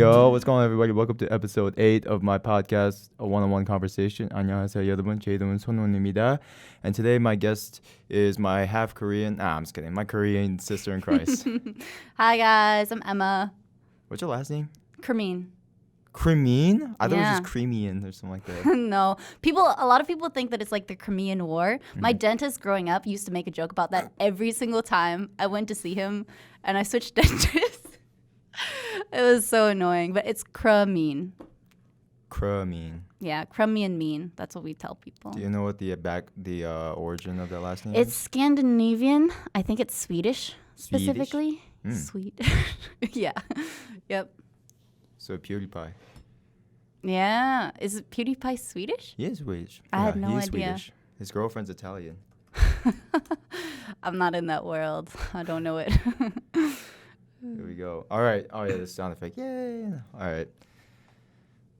Yo, what's going on, everybody? Welcome to episode 8 of my podcast, A One-on-One Conversation. 안녕하세요, 여러분. 제 이름은 손훈입니다. And today my guest is my half Korean, I'm just kidding, my Korean sister in Christ. Hi, guys. I'm Emma. What's your last name? Cremin. Cremean? I thought it was Yeah. just Creamian or something like that. No. A lot of people think that it's like the Crimean War. My dentist growing up used to make a joke about that every single time I went to see him and I switched dentists. It was so annoying, but it's Cremin. Cremean. Yeah, Crimean mean. That's what we tell people. Do you know what the origin of that last name It's is? Scandinavian. I think it's Swedish specifically. Sweet. Yeah. Yep. So PewDiePie. Yeah. Is it PewDiePie Swedish? He is Swedish. I had no he is idea. Swedish. His girlfriend's Italian. I'm not in that world. I don't know it. Here we go. All right. Oh, yeah, the sound effect. Yay. All right.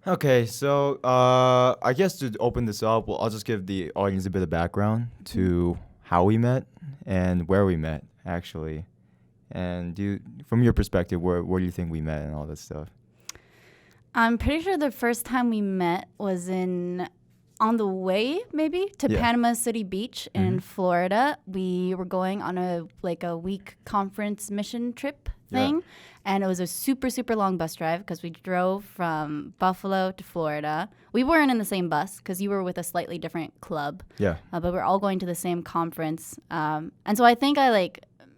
Okay, so I guess to open this up, I'll just give the audience a bit of background to how we met and where we met, actually. And from your perspective, where do you think we met and all this stuff? I'm pretty sure the first time we met was on the way, maybe, to Yeah. Panama City Beach in Florida. We were going on a week conference mission trip thing. Yeah. And it was a super, super long bus drive because we drove from Buffalo to Florida. We weren't in the same bus because you were with a slightly different club. Yeah. But we're all going to the same conference. And so I think I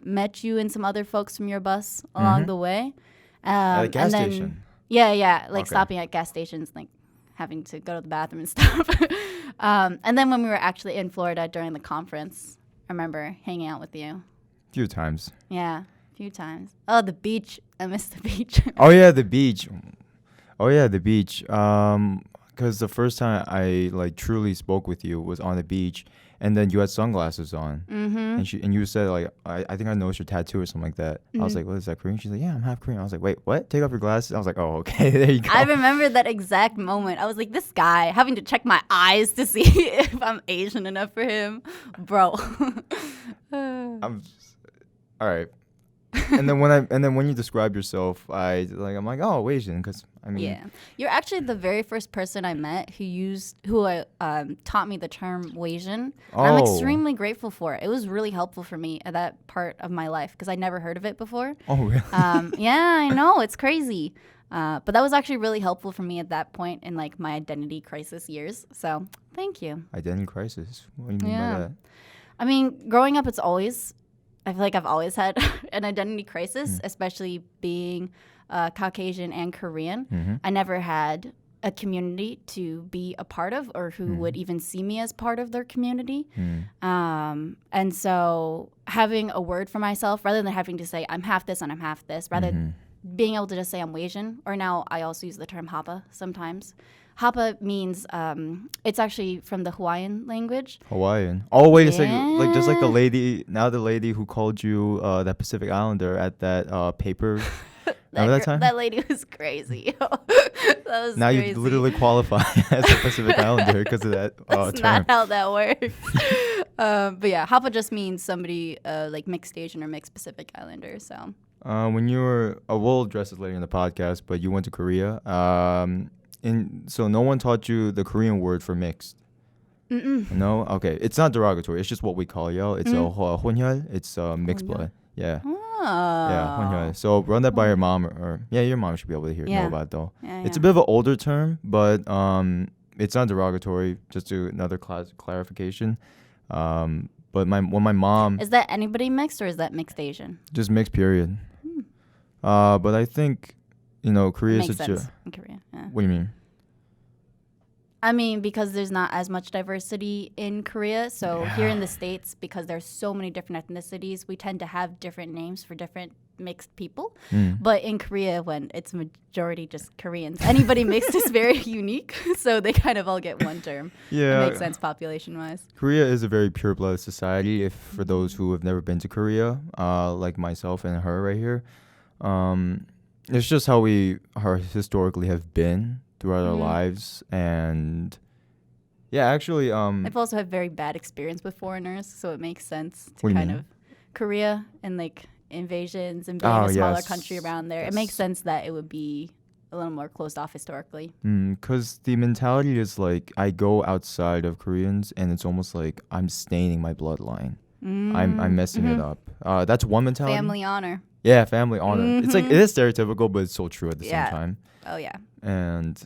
met you and some other folks from your bus along the way. At a gas and then, station. Yeah, Okay. stopping at gas stations, having to go to the bathroom and stuff. And then when we were actually in Florida during the conference, I remember hanging out with you. A few times. Yeah, a few times. Oh, the beach. I miss the beach. Oh, yeah, the beach. Because the first time I truly spoke with you was on the beach, and then you had sunglasses on, and you said I think I noticed your tattoo or something like that. I was like, what is that, Korean? She's like, yeah, I'm half Korean. I was like, wait, what? Take off your glasses. I was like, oh, okay, there you go. I remember that exact moment. I was like, this guy, having to check my eyes to see if I'm Asian enough for him. Bro. All right. And then when you describe yourself, I'm like, oh, Asian, because I mean, Yeah, you're actually the very first person I met who taught me the term Wasian. I'm extremely grateful for it. It was really helpful for me at that part of my life because I never heard of it before. Oh, really? Yeah, I know, it's crazy. But that was actually really helpful for me at that point in my identity crisis years. So thank you. Identity crisis. What do you mean by that? I mean, growing up, I feel like I've always had an identity crisis, especially being Caucasian and Korean. I never had a community to be a part of or who would even see me as part of their community. And so having a word for myself, rather than having to say I'm half this and I'm half this, rather being able to just say I'm Wasian, or now I also use the term Hapa sometimes. Hapa means, it's actually from the Hawaiian language. Hawaiian. Oh, wait a second. Just like the Yeah. lady who called you that Pacific Islander at that paper. Remember that time? That lady was crazy. That was Now crazy. you literally qualify as a Pacific Islander because of that That's term. not how that works. But yeah, Hapa just means somebody mixed Asian or mixed Pacific Islander. So When you were, we'll address this later in the podcast, but you went to Korea. So no one taught you the Korean word for mixed? No? Okay. It's not derogatory. It's just what we call y'all. It's a 혼혈. It's mixed blood. Yeah. Yeah, 혼혈. So run that by your mom or your mom should be able to know about it though. Yeah, It's a bit of an older term, but it's not derogatory. Just to another clarification. But when my mom Is that anybody mixed or is that mixed Asian? just mixed period. But I think Korea is Makes such sense a. in Korea. Yeah. What do you mean? I mean, because there's not as much diversity in Korea. So here in the States, because there's so many different ethnicities, we tend to have different names for different mixed people. But in Korea, when it's majority just Koreans, anybody mixed is very unique. So they kind of all get one term. Yeah. It makes sense population-wise. Korea is a very pure-blooded society. For those who have never been to Korea, like myself and her right here, it's just how we historically have been throughout our lives. And yeah, actually I've also had very bad experience with foreigners, so it makes sense to What do you kind mean? of Korea and invasions and being a smaller country around there. It makes sense that it would be a little more closed off historically. Because the mentality is like I go outside of Koreans and it's almost like I'm staining my bloodline. I'm messing it up. That's one mentality. Family honor. Yeah, family honor. It's like it is stereotypical, but it's so true at the same time. Oh yeah. And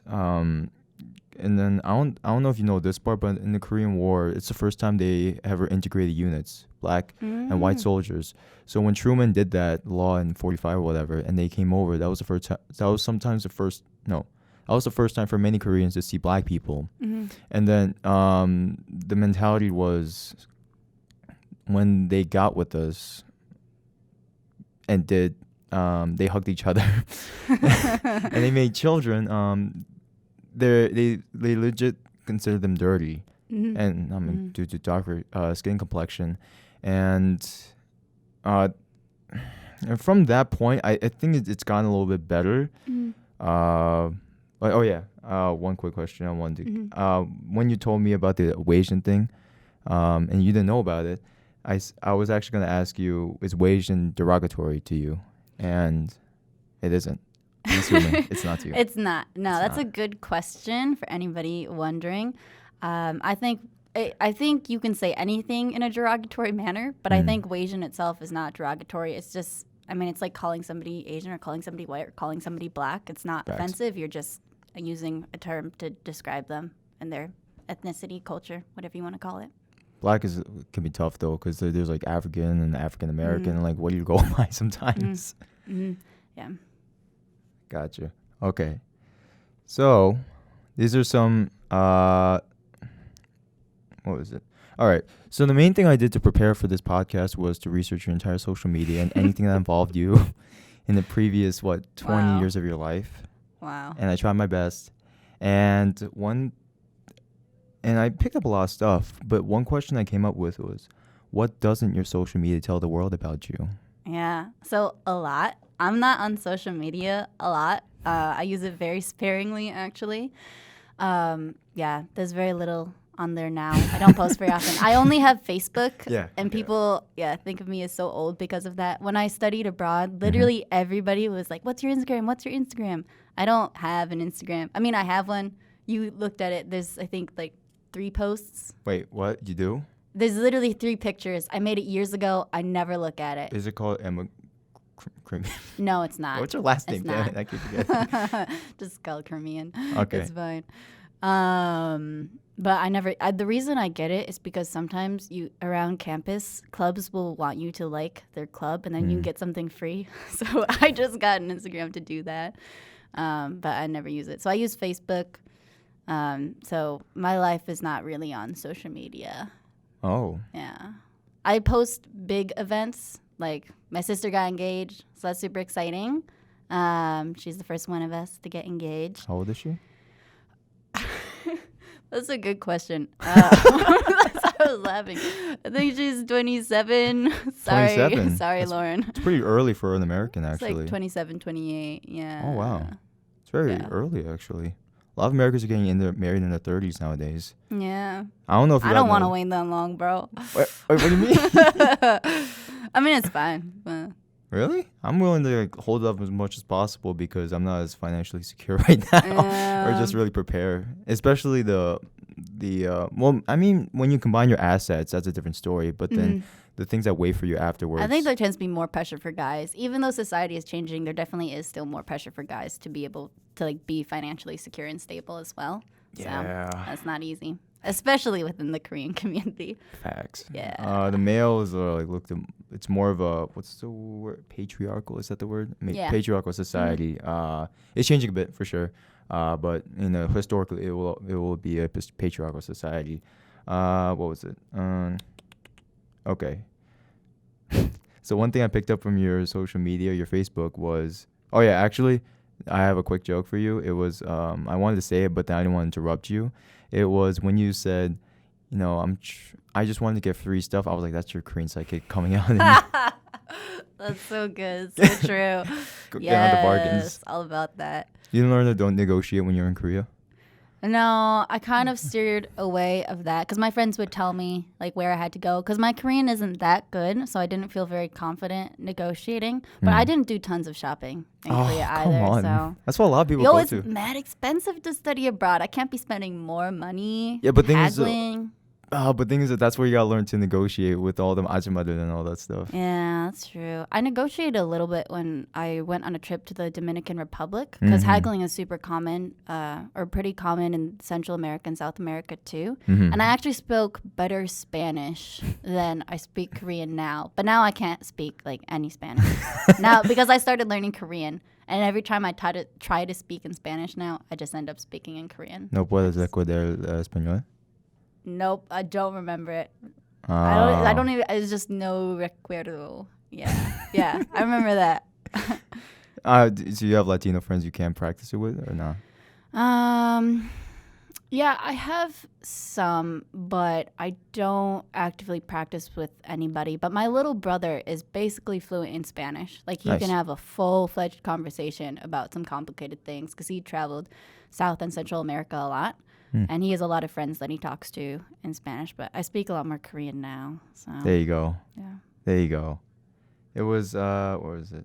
then I don't know if you know this part, but in the Korean War, it's the first time they ever integrated units, black and white soldiers. So when Truman did that law in 45 or whatever, and they came over, that was the first time. That was the first time for many Koreans to see black people. And then the mentality was when they got with us and they hugged each other and they made children. They legit consider them dirty, and due to darker skin complexion, and from that point, I think it's gotten a little bit better. One quick question I wanted to, when you told me about the Asian thing, and you didn't know about it, I was actually going to ask you, is Asian derogatory to you? And it isn't. I'm assuming it's not to you. It's not. No, that's a good question for anybody wondering. I think you can say anything in a derogatory manner, but I think Asian itself is not derogatory. It's just, I mean, it's like calling somebody Asian or calling somebody white or calling somebody black. It's not offensive. You're just using a term to describe them and their ethnicity, culture, whatever you want to call it. Black can be tough though, because there's like African and African American, and like what do you go by sometimes? Yeah. Gotcha. Okay. So these are some what was it? All right. So the main thing I did to prepare for this podcast was to research your entire social media and anything that involved you in the previous 20 years of your life. Wow. And I tried my best. And I picked up a lot of stuff, but one question I came up with was, what doesn't your social media tell the world about you? Yeah. So a lot. I'm not on social media a lot. I use it very sparingly, actually. There's very little on there now. I don't post very often. I only have Facebook, and people think of me as so old because of that. When I studied abroad, literally everybody was like, what's your Instagram? What's your Instagram? I don't have an Instagram. I mean, I have one. You looked at it. There's, I think, like 3 posts. Wait, what? You do? There's literally 3 pictures. I made it years ago. I never look at it. Is it called Emma? No, it's not. What's your last name? Damn it, I keep forgetting. Just call Crimean. Okay. It's fine. But I never. The reason I get it is because sometimes around campus, clubs will want you to like their club, and then you get something free. So I just got an Instagram to do that, but I never use it. So I use Facebook. So my life is not really on social media. Oh. Yeah. I post big events. Like, my sister got engaged, so that's super exciting. She's the first one of us to get engaged. How old is she? That's a good question. That's why I was laughing. I think she's 27. Sorry. 27? Sorry, Lauren. It's pretty early for an American, actually. It's like 27, 28, yeah. Oh, wow. It's very early, actually. A lot of Americans are getting married in their 30s nowadays. Yeah. I don't know if you I don't want to wait that long, bro. Wait, what do you mean? I mean, it's fine. But. Really? I'm willing to hold up as much as possible because I'm not as financially secure right now, or just really prepare. Especially well, I mean, when you combine your assets, that's a different story. But then the things that wait for you afterwards. I think there tends to be more pressure for guys. Even though society is changing, there definitely is still more pressure for guys to be able to like be financially secure and stable as well. Yeah. So that's not easy, especially within the Korean community. Facts. Yeah. The males are it's more of a, what's the word? Patriarchal, is that the word? Patriarchal society. It's changing a bit for sure. But historically it will be a patriarchal society. What was it? Okay. So one thing I picked up from your social media, your Facebook, was, actually, I have a quick joke for you. It was, I wanted to say it, but then I didn't want to interrupt you. It was when you said, I just wanted to get free stuff. I was like, that's your Korean psychic coming out. That's so good. So true. Get on the bargains. All about that. You didn't learn to don't negotiate when you're in Korea? No, I kind of steered away of that because my friends would tell me like where I had to go because my Korean isn't that good, so I didn't feel very confident negotiating. But I didn't do tons of shopping in Korea Come either. on. So That's what a lot of people yo, go it's to. mad expensive to study abroad. I can't be spending more money. Yeah, but thing is, haggling. but thing is that that's where you gotta learn to negotiate with all them ajuma들 and all that stuff. Yeah, that's true. I negotiated a little bit when I went on a trip to the Dominican Republic because haggling is super common, or pretty common in Central America and South America too. And I actually spoke better Spanish than I speak Korean now. But now I can't speak like any Spanish now because I started learning Korean. And every time I try to speak in Spanish now, I just end up speaking in Korean. No puedes recordar español. Nope, I don't remember it. I don't even. It's just no recuerdo. Yeah, I remember that. So you have Latino friends you can practice it with, or not? Yeah, I have some, but I don't actively practice with anybody. But my little brother is basically fluent in Spanish. Like he Nice. can have a full-fledged conversation about some complicated things because he traveled South and Central America a lot. And he has a lot of friends that he talks to in Spanish, but I speak a lot more Korean now. So There you go. yeah. There you go. It was what was it?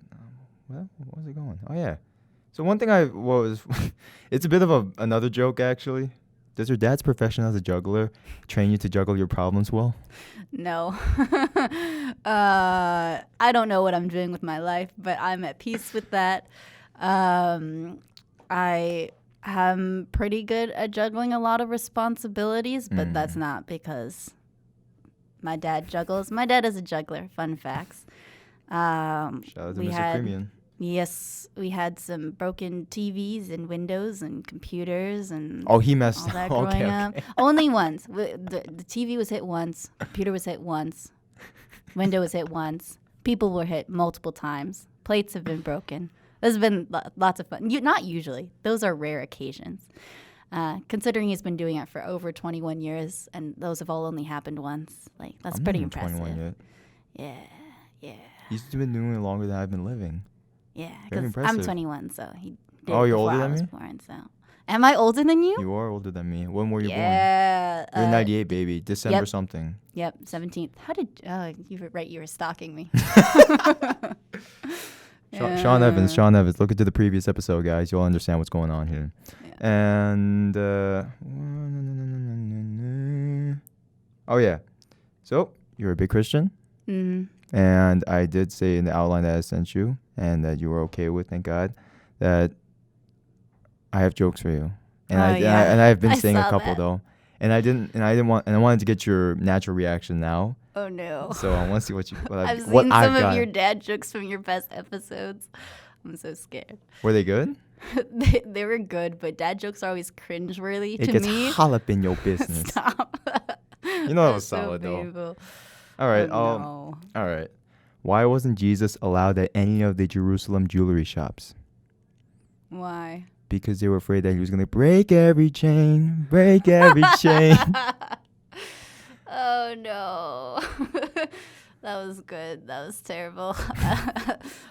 What was it going? Oh yeah. So one thing it's a bit of another joke actually. Does your dad's profession as a juggler train you to juggle your problems well? No. I don't know what I'm doing with my life, but I'm at peace with that. I'm pretty good at juggling a lot of responsibilities, but that's not because my dad juggles. My dad is a juggler. Fun facts. Shout out to Mr. Premium. Yes, we had some broken TVs and windows and computers and Oh, he messed all that up. growing Okay. up. Only once. The TV was hit once. Computer was hit once. Window was hit once. People were hit multiple times. Plates have been broken. There's been lots of fun. Not usually. Those are rare occasions. Considering he's been doing it for over 21 years, and those have all only happened once. Like that's I'm pretty not even 21 impressive. yet. Yeah. He's been doing it longer than I've been living. Yeah, Very because I'm impressive. 21, so he did Oh, it you're before older I than was me? born. So, am I older than you? You are older than me. When were you Yeah, born? You're 98, baby. December yep. something. Yep, 17th. How did you were right? You were stalking me. Sean Evans. Look into the previous episode, guys. You'll understand what's going on here. Yeah. And oh yeah, so you're a big Christian, and I did say in the outline that I sent you, and that you were okay with. Thank God that I have jokes for you, and I've been saying a couple that. though, and I wanted to get your natural reaction now. Oh no. So I want to see I've seen what some I've of got. your dad jokes from your best episodes. I'm so scared. Were they good? They were good, but dad jokes are always cringeworthy It to gets me. jalapeno business. Stop. You know that was That's so solid though. painful. All right. Oh, no. All right. Why wasn't Jesus allowed at any of the Jerusalem jewelry shops? Why? Because they were afraid that he was going to break every chain, break every chain. Oh no. That was good. That was terrible.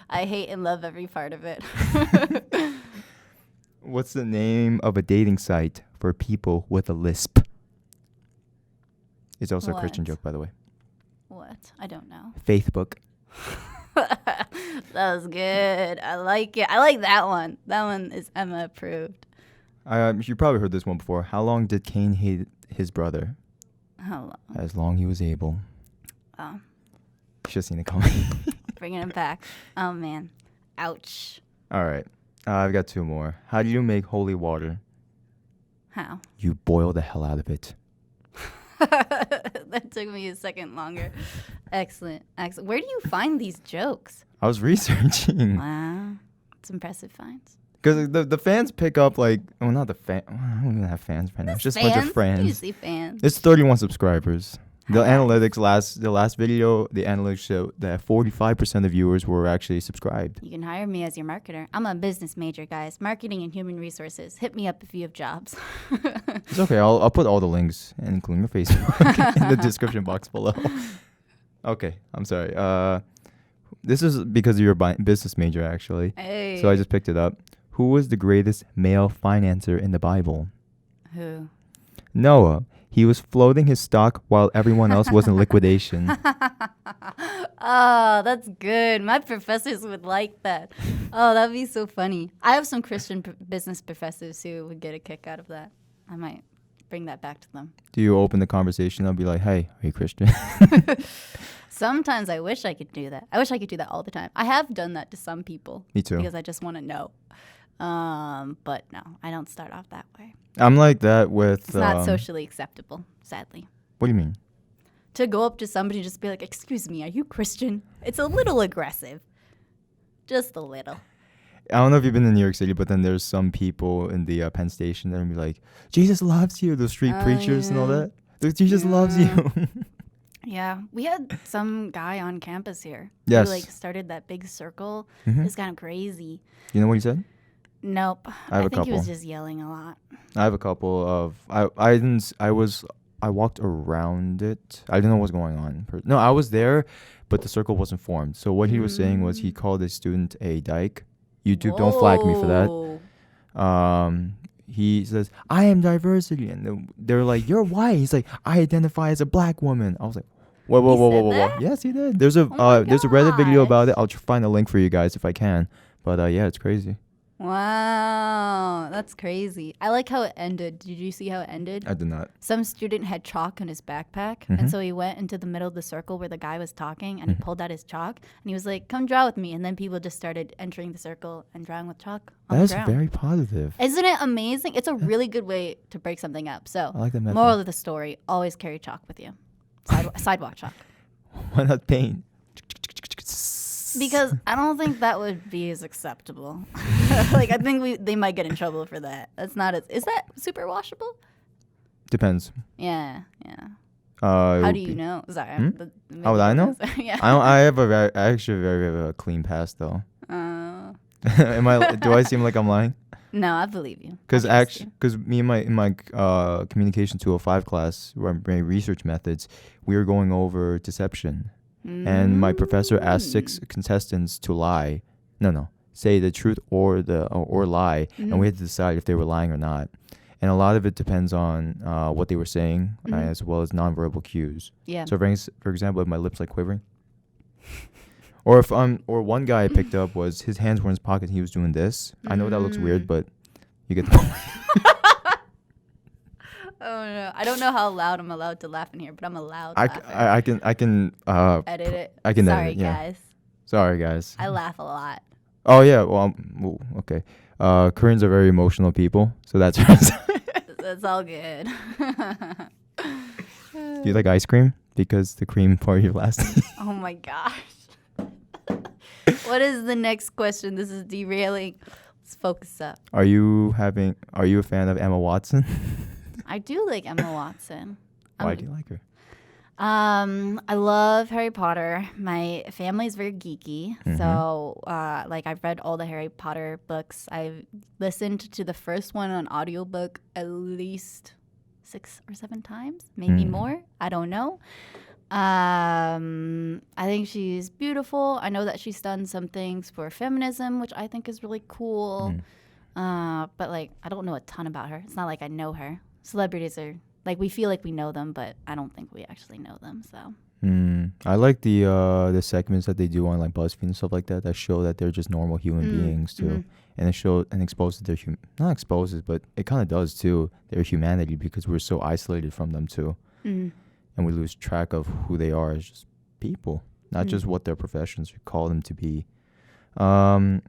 I hate and love every part of it. What's the name of a dating site for people with a lisp? It's also a Christian What? joke, by the way. What? I don't know. Faithbook. That was good. I like it. I like that one. That one is Emma approved. You probably heard this one before. How long did Cain hate his brother? How long? As long he was able. Oh, Should have seen it coming. bringing it back. Oh man. Ouch. All right. I've got two more. How do you make holy water? How? You boil the hell out of it. That took me a second longer. Excellent. Excellent. Where do you find these jokes? I was researching. Wow. It's impressive finds. Because the fans pick up like, well, not the fan. I don't even have fans right now. It's just a bunch of friends. You see fans. It's 31 subscribers. The analytics the last video, the analytics showed that 45% of viewers were actually subscribed. You can hire me as your marketer. I'm a business major, guys. Marketing and human resources. Hit me up if you have jobs. It's okay. I'll put all the links, including your Facebook, in the description box below. Okay, I'm sorry. This is because of your business major, actually. Hey. So I just picked it up. Who was the greatest male financier in the Bible? Who? Noah. He was floating his stock while everyone else was in liquidation. Oh, that's good. My professors would like that. Oh, that'd be so funny. I have some Christian business professors who would get a kick out of that. I might bring that back to them. Do you open the conversation? I'll be like, hey, are you Christian? Sometimes I wish I could do that. I wish I could do that all the time. I have done that to some people. Me too. Because I just want to know. But no, I don't start off that way. I'm like that with... It's not socially acceptable, sadly. What do you mean? To go up to somebody and just be like, excuse me, are you Christian? It's a little aggressive. Just a little. I don't know if you've been in New York City, but then there's some people in the Penn Station that will be like, Jesus loves you, the street preachers and all that. Jesus loves you. Yeah, we had some guy on campus here. Yes. Who started that big circle. Mm-hmm. It was kind of crazy. You know what he said? Nope. I have a think couple. He was just yelling a lot. I have a couple of... I walked around it. I didn't know what was going on. No, I was there, but the circle wasn't formed. So what he was saying was he called a student a dyke. YouTube, don't flag me for that. He says, I am diversity. And they're like, you're white. He's like, I identify as a black woman. I was like, whoa. Yes, he did. There's a Reddit video about it. I'll find a link for you guys if I can. But yeah, it's crazy. Wow, that's crazy. I like how it ended. Did you see how it ended? I did not. Some student had chalk in his backpack, and so he went into the middle of the circle where the guy was talking, and he pulled out his chalk, and he was like, come draw with me. And then people just started entering the circle and drawing with chalk on the ground. That's very positive. Isn't it amazing? It's a really good way to break something up. So, I like that method. Moral of the story, always carry chalk with you. Sidewalk chalk. Why not paint? Because I don't think that would be as acceptable. I think they might get in trouble for that. That's not as... Is that super washable? Depends. Yeah. How do you know? Sorry. How would I know? Yeah. I have actually very clean past though. Do I seem like I'm lying? No, I believe you. Because me and in my communication 205 class, where I'm doing research methods, we were going over deception. And my professor asked 6 contestants to lie. Say the truth or lie, and we had to decide if they were lying or not. And a lot of it depends on what they were saying, as well as nonverbal cues. Yeah. So, for example, if my lips quivering, or one guy I picked up was his hands were in his pocket and he was doing this. I know that looks weird, but you get the point. Oh no! I don't know how loud I'm allowed to laugh in here, but I'm allowed. I can edit it. I can Sorry, edit it. Yeah. guys. Sorry, guys. I laugh a lot. Oh yeah. Well, okay. Koreans are very emotional people, so that's. That's all good. Do you like ice cream? Because the cream part of your last name. Oh my gosh. What is the next question? This is derailing. Let's focus up. Are you a fan of Emma Watson? I do like Emma Watson. Why do you like her? I love Harry Potter. My family is very geeky. So, I've read all the Harry Potter books. I've listened to the first one on audiobook at least 6 or 7 times, maybe more. I don't know. I think she's beautiful. I know that she's done some things for feminism, which I think is really cool. But I don't know a ton about her. It's not like I know her. Celebrities are we feel like we know them, but I don't think we actually know them. So I like the segments that they do on BuzzFeed and stuff like that show that they're just normal human beings too, and it shows and exposes their not exposes, but it kind of does too, their humanity, because we're so isolated from them too, and we lose track of who they are as just people, not just what their professions call them to be. What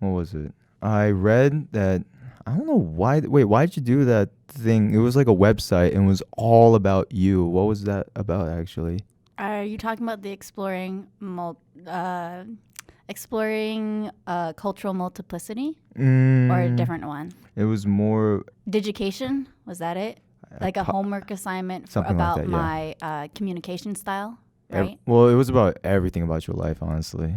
was it? I read that. I don't know why. Wait, why did you do that thing? It was like a website and it was all about you. What was that about, actually? Are you talking about the exploring cultural multiplicity, or a different one? It was more Digication. Was that it? Like a homework assignment about that, my communication style, right? Well, it was about everything about your life, honestly.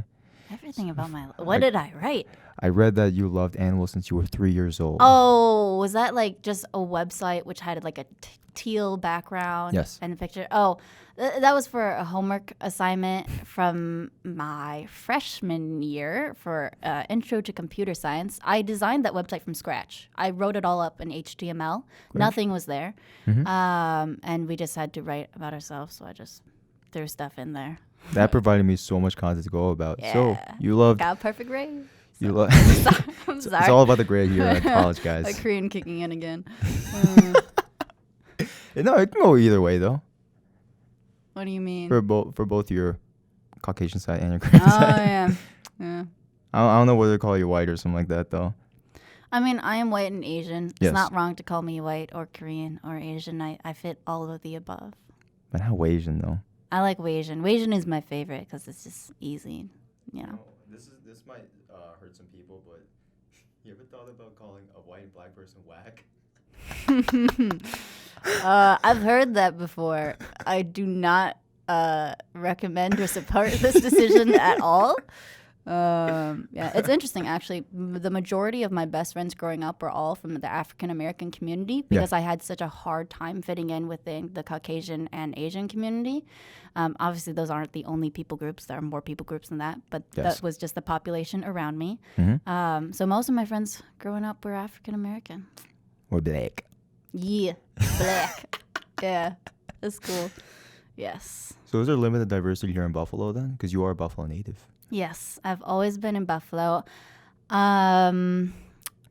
Everything about my life. What did I write? I read that you loved animals since you were 3 years old. Oh, was that like just a website which had like a teal background Yes. and a picture? Oh, that was for a homework assignment from my freshman year for Intro to Computer Science. I designed that website from scratch. I wrote it all up in HTML. Great. Nothing was there. Mhm. And we just had to write about ourselves, so I just threw stuff in there. That provided me so much content to go about. So Yeah. you loved. Got a perfect grade. You love. I'm It's sorry. all about the grade here at college, guys. A Korean kicking in again. No, it can go either way though. What do you mean? For both your Caucasian side and your Korean Oh, side. yeah. I don't know whether to call you white or something like that though. I mean, I am white and Asian. Yes. It's not wrong to call me white or Korean or Asian. I fit all of the above. But how Asian though? I like Wasian. Wasian is my favorite because it's just easy, you know. This might hurt some people, but you ever thought about calling a white and black person whack? I've heard that before. I do not recommend or support this decision at all. Yeah, it's interesting actually. The majority of my best friends growing up were all from the African American community because I had such a hard time fitting in within the Caucasian and Asian community. Obviously, those aren't the only people groups. There are more people groups than that, but that was just the population around me. Mm-hmm. So most of my friends growing up were African American. Or black. Yeah, black. Yeah, that's cool. Yes. So is there limited diversity here in Buffalo then? Because you are a Buffalo native. Yes, I've always been in Buffalo. I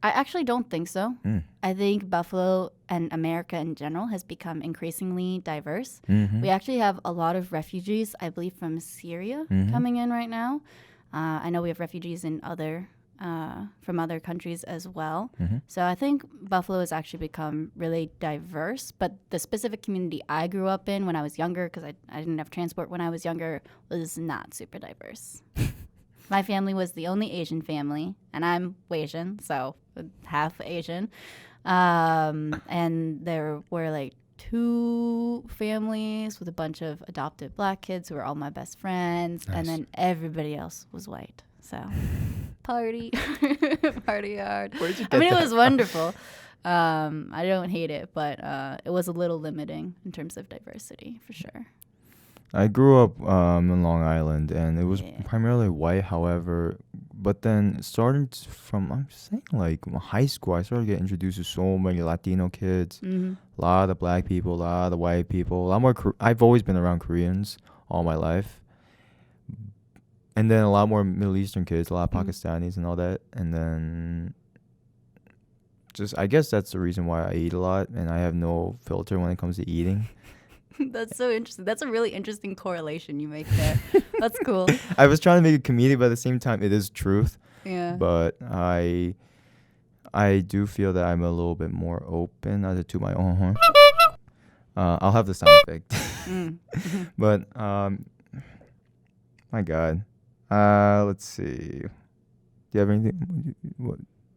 actually don't think so. I think Buffalo and America in general has become increasingly diverse. Mm-hmm. We actually have a lot of refugees, I believe, from Syria coming in right now. I know we have refugees in from other countries as well. So I think Buffalo has actually become really diverse. But the specific community I grew up in when I was younger, because I didn't have transport when I was younger, was not super diverse. My family was the only Asian family, and I'm Asian, so half Asian. And there were like 2 families with a bunch of adopted black kids who were all my best friends, Nice. and then everybody else was white. So party hard. Where'd you I mean, get it that was wonderful. I don't hate it, but it was a little limiting in terms of diversity, for sure. I grew up in Long Island, and it was Yeah. primarily white. However, but then starting from I'm saying like high school, I started getting introduced to so many Latino kids, a lot of black people, a lot of white people, a lot more. I've always been around Koreans all my life, and then a lot more Middle Eastern kids, a lot of Pakistanis and all that, and then just I guess that's the reason why I eat a lot, and I have no filter when it comes to eating. That's so interesting. That's a really interesting correlation you make there. That's cool. I was trying to make it comedic, but at the same time, it is truth. Yeah. But I do feel that I'm a little bit more open, not to toot my own horn. I'll have the sound effect. But my God, let's see. Do you have anything?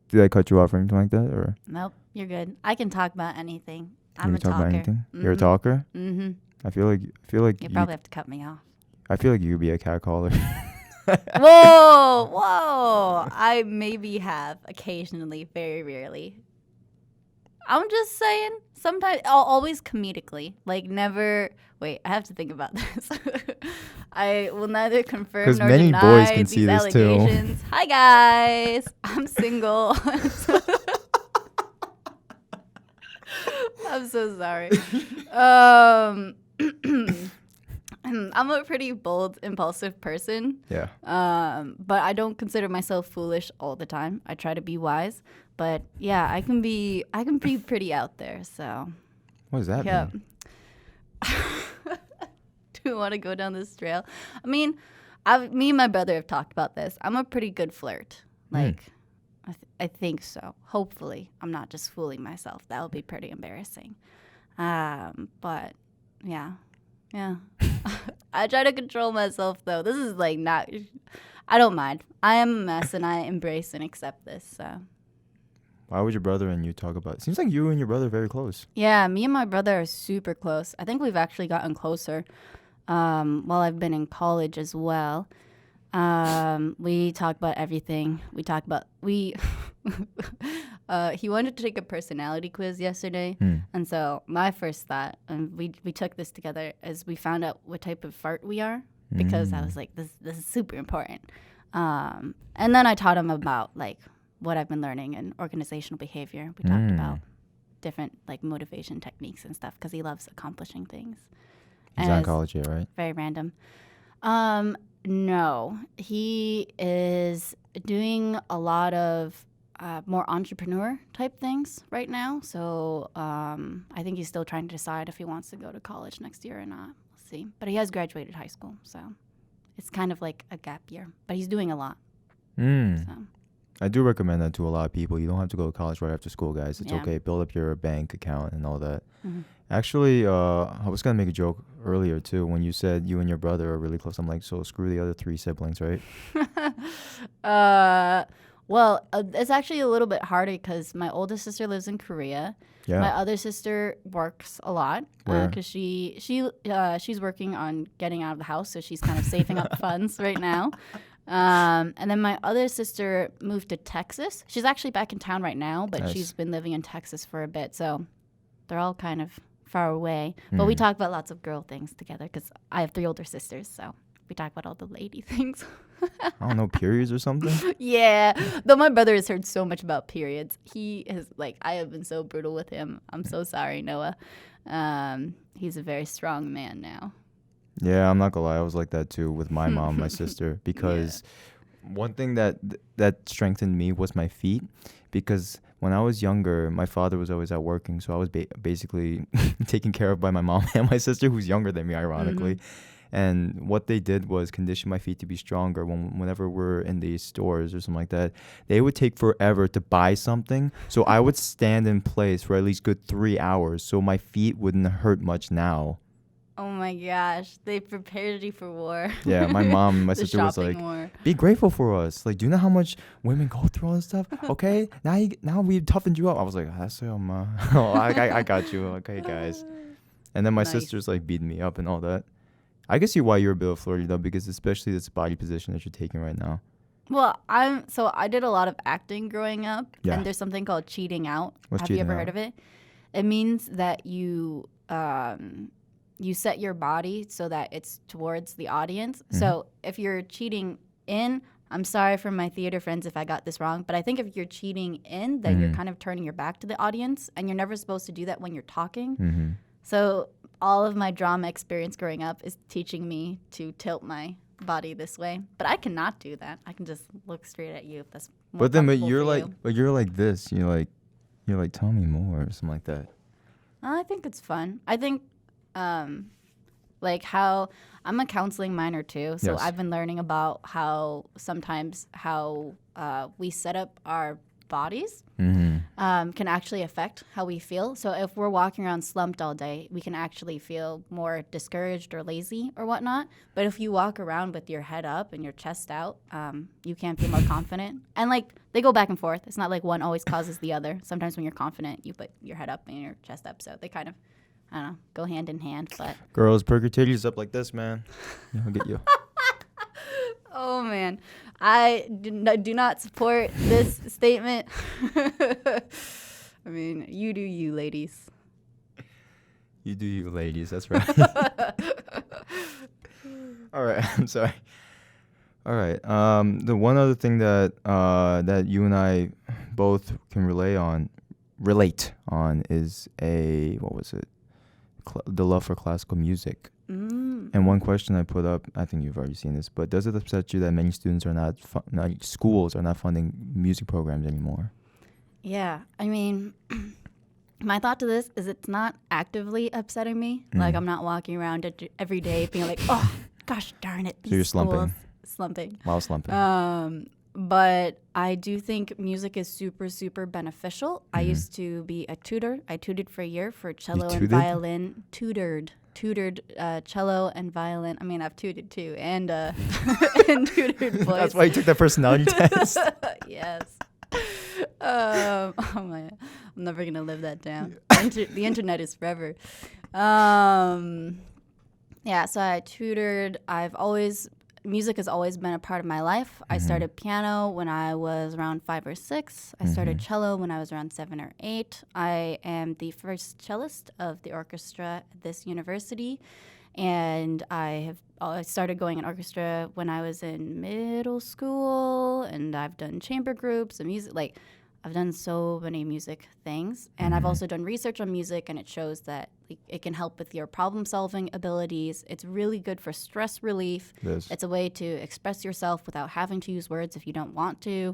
Did I cut you off or anything like that, or Nope, you're good. I can talk about anything. can I'm you a talk talker. about anything? You're a talker. Mm-hmm. I feel like You probably have to cut me off. I feel like you could be a cat caller. Whoa. I maybe have occasionally, very rarely. I'm just saying, sometimes, always comedically. Like, never. Wait, I have to think about this. I will neither confirm 'Cause nor many deny boys can these see this too. allegations. Hi, guys. I'm single. I'm so sorry. I'm a pretty bold, impulsive person. Yeah. But I don't consider myself foolish all the time. I try to be wise. But yeah, I can be pretty out there. So What does that yeah. mean? Do you want to go down this trail? I mean, me and my brother have talked about this. I'm a pretty good flirt. Like, I think so. Hopefully, I'm not just fooling myself. That would be pretty embarrassing. But yeah. I try to control myself though. This is like not. I don't mind. I am a mess, and I embrace and accept this. So. Why would your brother and you talk about it? Seems like you and your brother are very close. Yeah, me and my brother are super close. I think we've actually gotten closer while I've been in college as well. We talk about everything. He wanted to take a personality quiz yesterday, and so my first thought, and we took this together, is we found out what type of fart we are, because I was like, this is super important. And then I taught him about like what I've been learning in organizational behavior. We talked about different like motivation techniques and stuff because he loves accomplishing things. He's on college yet, right? Very random. No, he is doing a lot of more entrepreneur type things right now. So I think he's still trying to decide if he wants to go to college next year or not. We'll see. But he has graduated high school, so it's kind of like a gap year. But he's doing a lot. So. I do recommend that to a lot of people. You don't have to go to college right after school, guys. It's okay. Build up your bank account and all that. Actually, I was going to make a joke earlier, too, when you said you and your brother are really close. I'm like, so screw the other 3 siblings, right? Well, it's actually a little bit harder because my oldest sister lives in Korea. Yeah. My other sister works a lot because she's working on getting out of the house, so she's kind of saving up funds right now. And then my other sister moved to Texas. She's actually back in town right now, but she's been living in Texas for a bit, so they're all kind of far away. But we talk about lots of girl things together because I have 3 older sisters, so we talk about all the lady things. I don't know, periods or something? Yeah, though my brother has heard so much about periods. He has, like, I have been so brutal with him. I'm so sorry, Noah. He's a very strong man now. Yeah, I'm not gonna lie. I was like that too with my mom, my sister, because one thing that strengthened me was my feet. Because when I was younger, my father was always out working, so I was basically taken care of by my mom and my sister, who's younger than me, ironically. And what they did was condition my feet to be stronger. Whenever we're in these stores or something like that, they would take forever to buy something. So I would stand in place for at least good 3 hours, so my feet wouldn't hurt much now. Oh my gosh, they prepared you for war. Yeah, my mom and my sister was like, be grateful for us. Like, do you know how much women go through all this stuff? Okay, now we've toughened you up. I was like, that's ma. Oh, I got you. Okay, guys. And then my sister's like beating me up and all that. I can see why you're a bit of Florida though, because especially this body position that you're taking right now. Well, I did a lot of acting growing up, and there's something called cheating out. Have you ever heard of it? It means that you set your body so that it's towards the audience. So if you're cheating in, I'm sorry for my theater friends if I got this wrong, but I think if you're cheating in, then you're kind of turning your back to the audience, and you're never supposed to do that when you're talking. So all of my drama experience growing up is teaching me to tilt my body this way. But I cannot do that. I can just look straight at you if that's more But you're like this. You're like, tell me more or something like that. I think it's fun. I think like how I'm a counseling minor too, so I've been learning about how sometimes we set up our bodies can actually affect how we feel. So if we're walking around slumped all day, we can actually feel more discouraged or lazy or whatnot. But if you walk around with your head up and your chest out, you can feel more confident. And like they go back and forth. It's not like one always causes the other. Sometimes when you're confident, you put your head up and your chest up. So they kind of, I don't know, go hand in hand. But girls, perk your titties up like this, man. I'll get you. Oh, man. I do not support this statement. I mean, you do you, ladies. You do you, ladies. That's right. All right. I'm sorry. All right. The one other thing that you and I both can relate on is the love for classical music. And one question I put up, I think you've already seen this, but does it upset you that many students are schools are not funding music programs anymore? Yeah, I mean, my thought to this is it's not actively upsetting me. Like I'm not walking around every day being like, oh, gosh darn it. So you're slumping. While slumping. But I do think music is super, super beneficial. I used to be a tutor. I tutored for a year for cello and violin. Tutored cello and violin. I mean, I've tutored too, and and tutored voice. That's why you took that personality test. Yes. Oh my! I'm never gonna live that down. The internet is forever. Yeah. So I tutored. I've always music has always been a part of my life. I started piano when I was around 5 or 6. I started cello when I was around 7 or 8. I am the first cellist of the orchestra at this university. And I started going in orchestra when I was in middle school, and I've done chamber groups and music. Like, I've done so many music things, and I've also done research on music, and it shows that it can help with your problem-solving abilities. It's really good for stress relief. It's a way to express yourself without having to use words if you don't want to.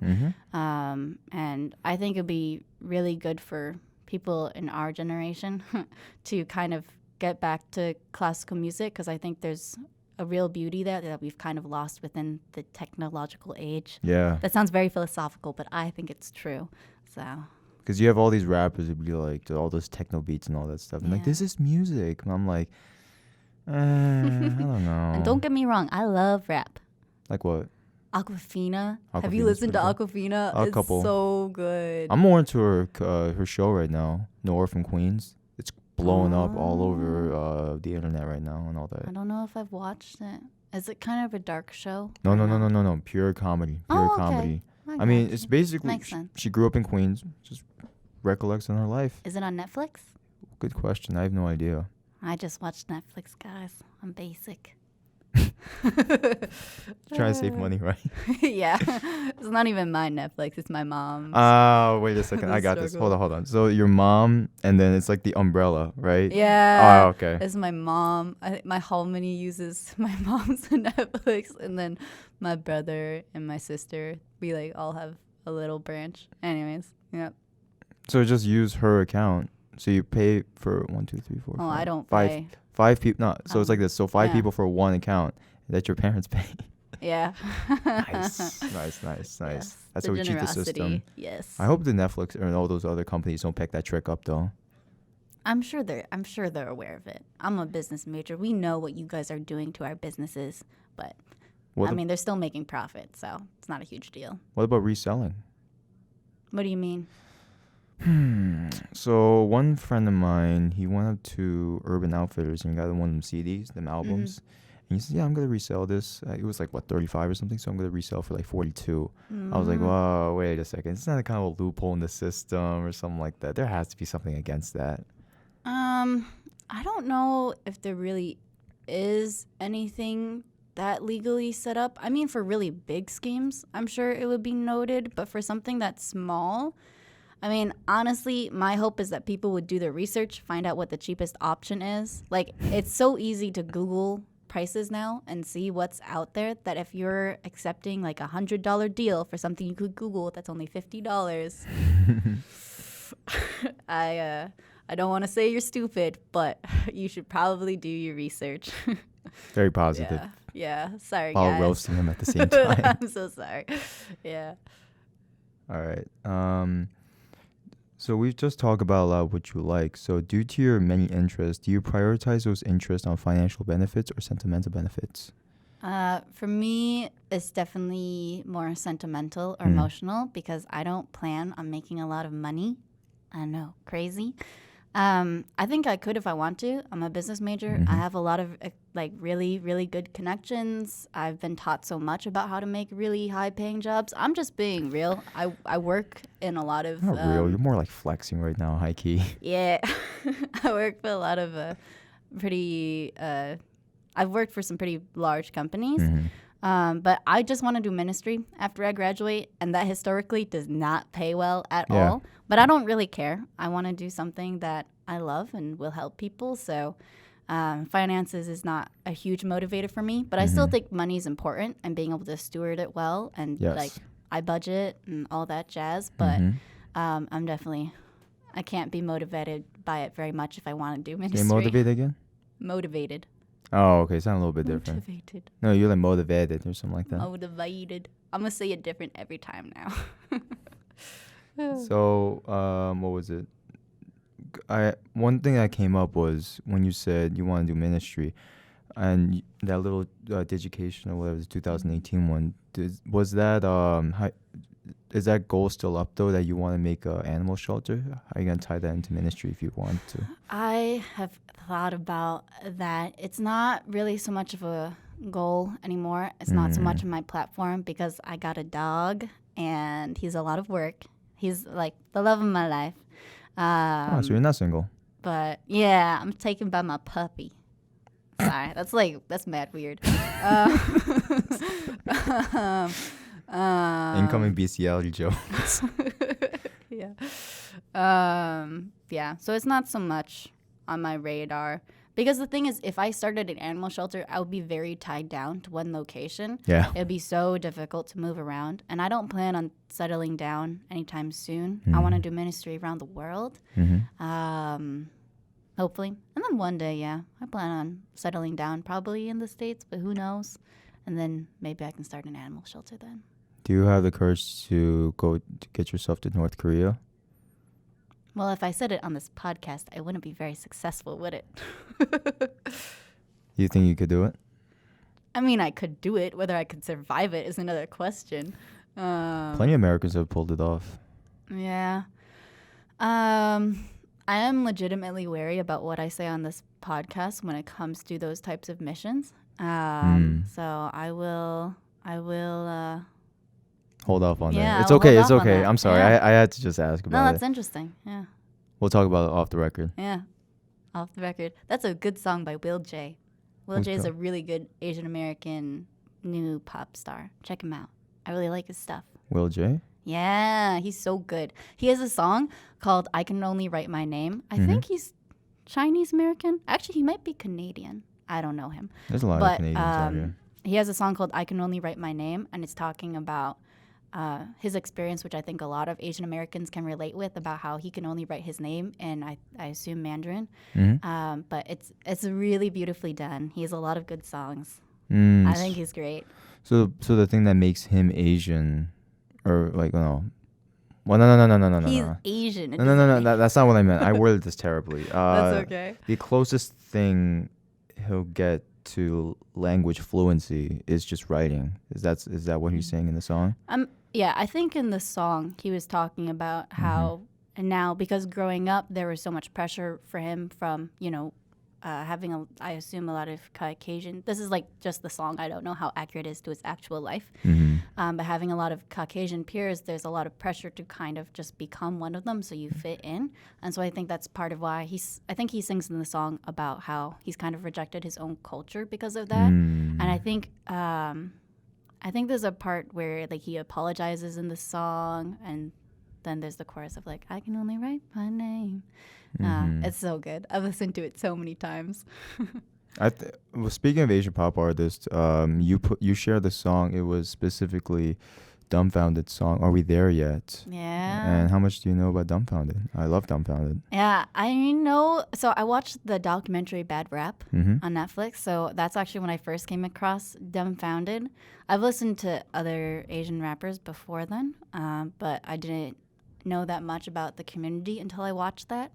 And I think it'd be really good for people in our generation to kind of get back to classical music, because I think there's a real beauty there that we've kind of lost within the technological age. Yeah. That sounds very philosophical, but I think it's true. So. Because you have all these rappers who be like, all those techno beats and all that stuff. And like, this is music. And I'm like, I don't know. And don't get me wrong, I love rap. Like what? Aquafina. Have Aquafina's you listened to pretty good. Aquafina? A It's couple. so good. I'm more into her show right now, Nora from Queens. It's blowing up all over the internet right now and all that. I don't know if I've watched it. Is it kind of a dark show? No. Pure comedy. Pure okay. comedy. I mean, gotcha. it's basically Makes sense. she grew up in Queens, just recollects on her life. Is it on Netflix? Good question. I have no idea. I just watched Netflix, guys. I'm basic. Trying to save money, right? Yeah. It's not even my Netflix. It's my mom's. Oh, wait a second. The I got this. struggle. Hold on. So your mom, and then it's like the umbrella, right? Yeah. Oh, okay. It's my mom. My hominy uses my mom's Netflix, and then my brother and my sister, we like all have a little branch. Anyways, yeah. So just use her account. So you pay for 1, 2, 3, 4, Oh, 5, I don't 5 pay. 5 people. No, so it's like this. So 5 yeah. people for one account that your parents pay. Yeah. Nice. Yes, That's the how we cheat the generosity. system. Yes. I hope the Netflix and all those other companies don't pick that trick up, though. I'm sure they're aware of it. I'm a business major. We know what you guys are doing to our businesses, but they're still making profit, so it's not a huge deal. What about reselling? What do you mean? So one friend of mine, he went up to Urban Outfitters and got one of them CDs, them albums. And he said, yeah, I'm going to resell this. It was like, 35 or something? So I'm going to resell for like 42. I was like, whoa, wait a second. It's not a kind of a loophole in the system or something like that. There has to be something against that. I don't know if there really is anything that legally set up. I mean, for really big schemes, I'm sure it would be noted. But for something that's small, I mean, honestly, my hope is that people would do their research, find out what the cheapest option is. Like, it's so easy to Google prices now and see what's out there that if you're accepting like $100 deal for something you could Google that's only $50, I don't want to say you're stupid, but you should probably do your research. Very positive. Yeah. Sorry, While guys. roasting him at the same time. I'm so sorry. Yeah. All right. So we've just talked about a lot of what you like. So due to your many interests, do you prioritize those interests on financial benefits or sentimental benefits? For me, it's definitely more sentimental or emotional because I don't plan on making a lot of money. I know, crazy. I think I could if I want to. I'm a business major. I have a lot of really, really good connections. I've been taught so much about how to make really high-paying jobs. I'm just being real. I work in a lot of... Not real. You're more like flexing right now, high key. Yeah. I work for a lot of pretty... I've worked for some pretty large companies. But I just want to do ministry after I graduate, and that historically does not pay well at all. But I don't really care. I want to do something that I love and will help people. So finances is not a huge motivator for me, but I still think money is important and being able to steward it well and I budget and all that jazz. But I'm definitely, I can't be motivated by it very much if I want to do ministry. Say motivated again? Motivated. Oh, okay. Sound a little bit different. Motivated. No, you're like motivated or something like that. Motivated. I'm going to say it different every time now. So, what was it? One thing that came up was when you said you want to do ministry, and that little Digication or whatever, the 2018 one. Was that is that goal still up though? That you want to make an animal shelter? How are you gonna tie that into ministry if you want to? I have thought about that. It's not really so much of a goal anymore. It's not so much on my platform because I got a dog and he's a lot of work. He's like the love of my life. So you're not single. But yeah, I'm taken by my puppy. Sorry, that's mad weird. Incoming BCL Joe. Yeah. Yeah. So it's not so much on my radar. Because the thing is, if I started an animal shelter, I would be very tied down to one location. Yeah. It would be so difficult to move around. And I don't plan on settling down anytime soon. Mm-hmm. I want to do ministry around the world. Mm-hmm. Hopefully. And then one day, yeah, I plan on settling down probably in the States, but who knows? And then maybe I can start an animal shelter then. Do you have the courage to go to get yourself to North Korea? Well, if I said it on this podcast, I wouldn't be very successful, would it? You think you could do it? I mean, I could do it. Whether I could survive it is another question. Plenty of Americans have pulled it off. Yeah. I am legitimately wary about what I say on this podcast when it comes to those types of missions. So I will hold off on Yeah, that. It's I'll okay. hold It's off on okay. that. I'm sorry. Yeah. I had to just ask No, about that's it. interesting. Yeah. We'll talk about it off the record. Yeah. Off the record. That's a good song by Will J. Will Who's J is that? a really good Asian American new pop star. Check him out. I really like his stuff. Will J? Yeah, he's so good. He has a song called I Can Only Write My Name. I think he's Chinese American. Actually, he might be Canadian. I don't know him. There's a lot of But Canadians out here. he has a song called I Can Only Write My Name, and it's talking about his experience, which I think a lot of Asian Americans can relate with, about how he can only write his name in, I assume, Mandarin. But it's really beautifully done. He has a lot of good songs. I think he's great. So the thing that makes him Asian, or like no, well no. He's Asian. It No. doesn't make- That's not what I meant. I worded this terribly. That's okay. The closest thing he'll get to language fluency is just writing. Is that what he's saying in the song? Yeah, I think in the song he was talking about how and now, because growing up there was so much pressure for him from having I assume a lot of Caucasian. This is like just the song. I don't know how accurate it is to his actual life. But having a lot of Caucasian peers, there's a lot of pressure to kind of just become one of them so you fit in. And so I think that's part of why I think he sings in the song about how he's kind of rejected his own culture because of that. And I think there's a part where like he apologizes in the song, and then there's the chorus of like I can only write my name. It's so good. I've listened to it so many times. Well, speaking of Asian pop artists, you shared the song. It was specifically Dumbfounded song. Are we there yet? Yeah. And how much do you know about Dumbfounded? I love Dumbfounded. Yeah, I know. So I watched the documentary Bad Rap on Netflix. So that's actually when I first came across Dumbfounded. I've listened to other Asian rappers before then, but I didn't know that much about the community until I watched that.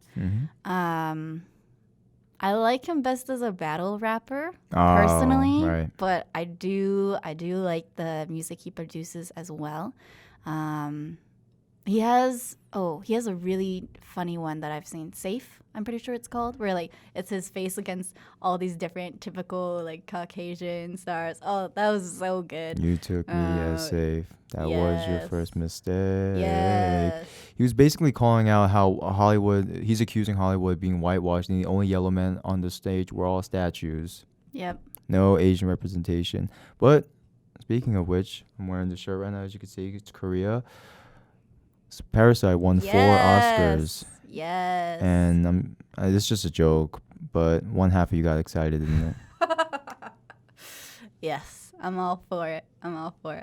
I like him best as a battle rapper personally, right. but I do like the music he produces as well. He has a really funny one that I've seen, Safe, I'm pretty sure it's called, where like it's his face against all these different typical like Caucasian stars. Oh, that was so good. You took me as safe. That was your yes. first mistake. Yes. He was basically calling out how he's accusing Hollywood of being whitewashed, and the only yellow men on the stage were all statues. Yep. No Asian representation. But speaking of which, I'm wearing the shirt right now. As you can see, it's Korea. Parasite won 4 Oscars. Yes. And it's just a joke, but one half of you got excited, didn't it? Yes, I'm all for it. Have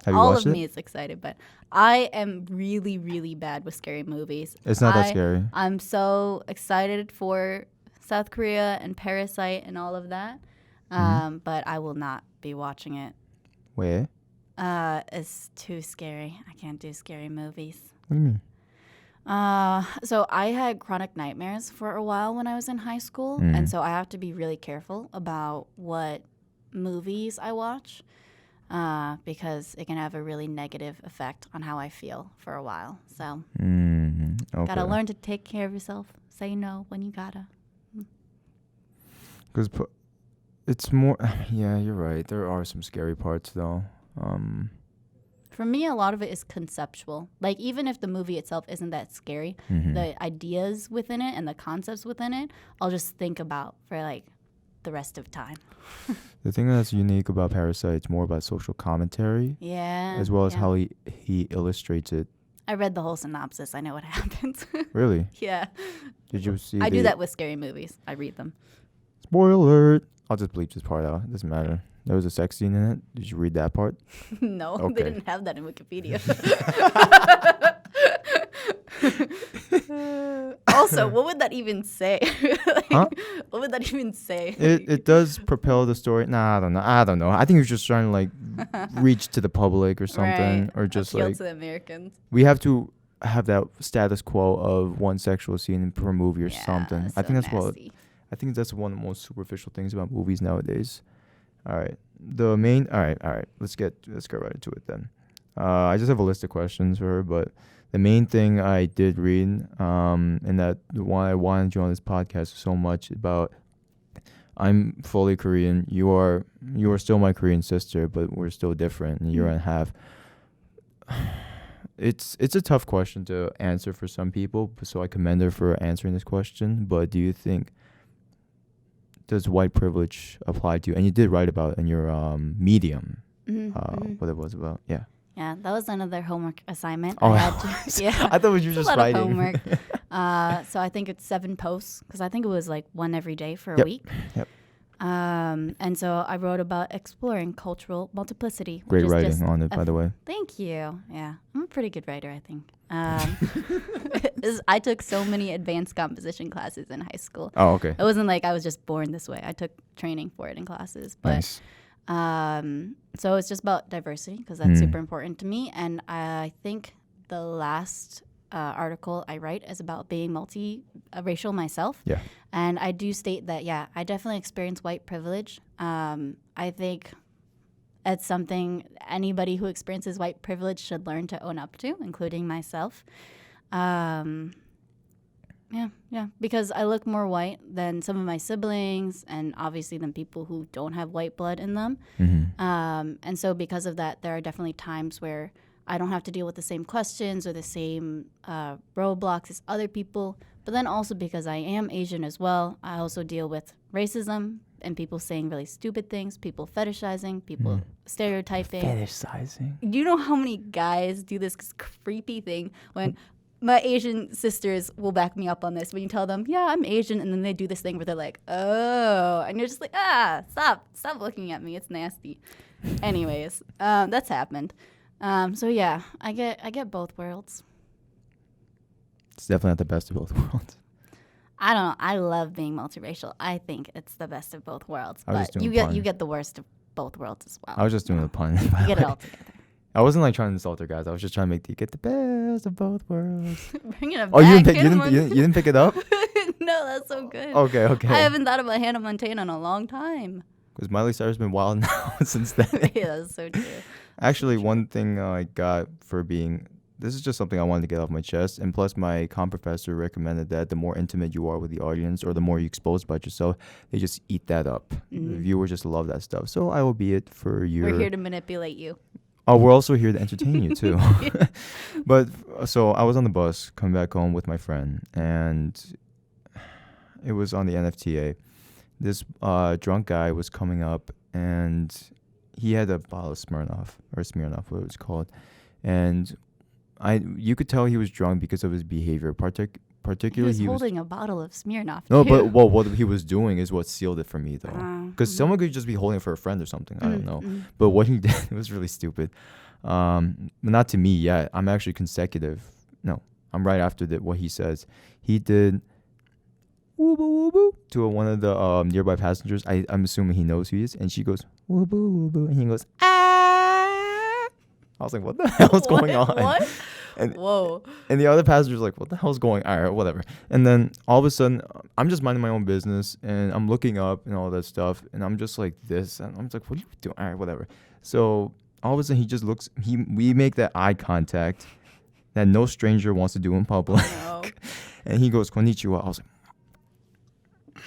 you All watched of it? me is excited, but I am really, really bad with scary movies. It's not that scary. I'm so excited for South Korea and Parasite and all of that, but I will not be watching it. Where? It's too scary. I can't do scary movies. What do you mean? So I had chronic nightmares for a while when I was in high school, and so I have to be really careful about what movies I watch, because it can have a really negative effect on how I feel for a while. So Okay. gotta learn to take care of yourself. Say no when you gotta. Because it's more. Yeah, you're right. There are some scary parts though. For me, a lot of it is conceptual. Like, even if the movie itself isn't that scary, Mhm. the ideas within it and the concepts within it, I'll just think about for like the rest of time. The thing that's unique about Parasite is more about social commentary, Yeah. as well as yeah. how he illustrates it. I read the whole synopsis. I know what happens. Really? Yeah. Did you see? I do that with scary movies. I read them. Spoiler alert! I'll just bleep this part out. It doesn't matter. There was a sex scene in it. Did you read that part? No, Okay. they didn't have that in Wikipedia. Also, what would that even say? Huh? What would that even say? It does propel the story. Nah, I don't know. I think he was just trying to like reach to the public or something, Right. or just Appeal like to the Americans. we have to have that status quo of one sexual scene per movie or something. I So think that's nasty. I think that's one of the most superficial things about movies nowadays. All right, all right. Let's get right into it then. I just have a list of questions for her, but the main thing I did read, and that why I wanted you on this podcast so much about. I'm fully Korean. You are still my Korean sister, but we're still different. And you're and half. It's a tough question to answer for some people, so I commend her for answering this question. But do you think does white privilege apply to you? And you did write about it in your Medium, what it was about. Yeah. Yeah, that was another homework assignment. Oh, I had to, yeah. I thought you were It's a just lot writing. of homework. So I think it's 7 posts because I think it was like one every day for a Yep. week. Yep. And so I wrote about exploring cultural multiplicity. Great which is writing just on it, by the way. Thank you. Yeah, I'm a pretty good writer, I think. I took so many advanced composition classes in high school. Oh, okay. It wasn't like I was just born this way. I took training for it in classes. But Nice. so it's just about diversity because that's super important to me. And I think the last article I write is about being multi-racial myself. Yeah. And I do state that, yeah, I definitely experience white privilege. I think it's something anybody who experiences white privilege should learn to own up to, including myself. Yeah, because I look more white than some of my siblings and obviously than people who don't have white blood in them. And so because of that, there are definitely times where I don't have to deal with the same questions or the same roadblocks as other people. But then also because I am Asian as well, I also deal with racism and people saying really stupid things, people fetishizing, people stereotyping. Fetishizing. Do you know how many guys do this creepy thing when my Asian sisters will back me up on this. When you tell them, yeah, I'm Asian, and then they do this thing where they're like, oh, and you're just like, stop looking at me. It's nasty. Anyways, that's happened. So yeah, I get both worlds. It's definitely not the best of both worlds. I don't know. I love being multiracial. I think it's the best of both worlds. I was just But doing you a pun. get the worst of both worlds as well. I was just doing a pun. by You the get it way. all together. I wasn't like trying to insult her, guys. I was just trying to get the best of both worlds. Bringing it Oh, you back. you didn't pick it up? No, that's so good. Okay. I haven't thought about Hannah Montana in a long time. Because Miley Cyrus has been wild now since then. Yeah, that's so true. Actually, one thing I got for being, this is just something I wanted to get off my chest. And plus, my comm professor recommended that the more intimate you are with the audience or the more you expose about yourself, they just eat that up. The viewers just love that stuff. So I will be it for your... We're here to manipulate you. Oh, we're also here to entertain you, too. But, so I was on the bus coming back home with my friend, and it was on the NFTA. This drunk guy was coming up, and he had a bottle of Smirnoff, what it was called. And you could tell he was drunk because of his behavior. Particularly, He was holding a bottle of Smirnoff. No, too. but what he was doing is what sealed it for me, though. Because someone could just be holding it for a friend or something. I don't know. But what he did, it was really stupid. Not to me yet. I'm actually consecutive. No, I'm right after what he says. He did woo-boo, woo-boo to one of the nearby passengers. I'm assuming he knows who he is. And she goes, woo-boo, woo-boo. And he goes, ah. I was like, what the hell is going on? What? And, Whoa. And the other passenger's like, what the hell's going on? All right, whatever. And then all of a sudden, I'm just minding my own business, and I'm looking up and all that stuff, and I'm just like this. And I'm just like, what are you doing? All right, whatever. So all of a sudden, he just looks, we make that eye contact that no stranger wants to do in public. No. And he goes, konnichiwa. I was like,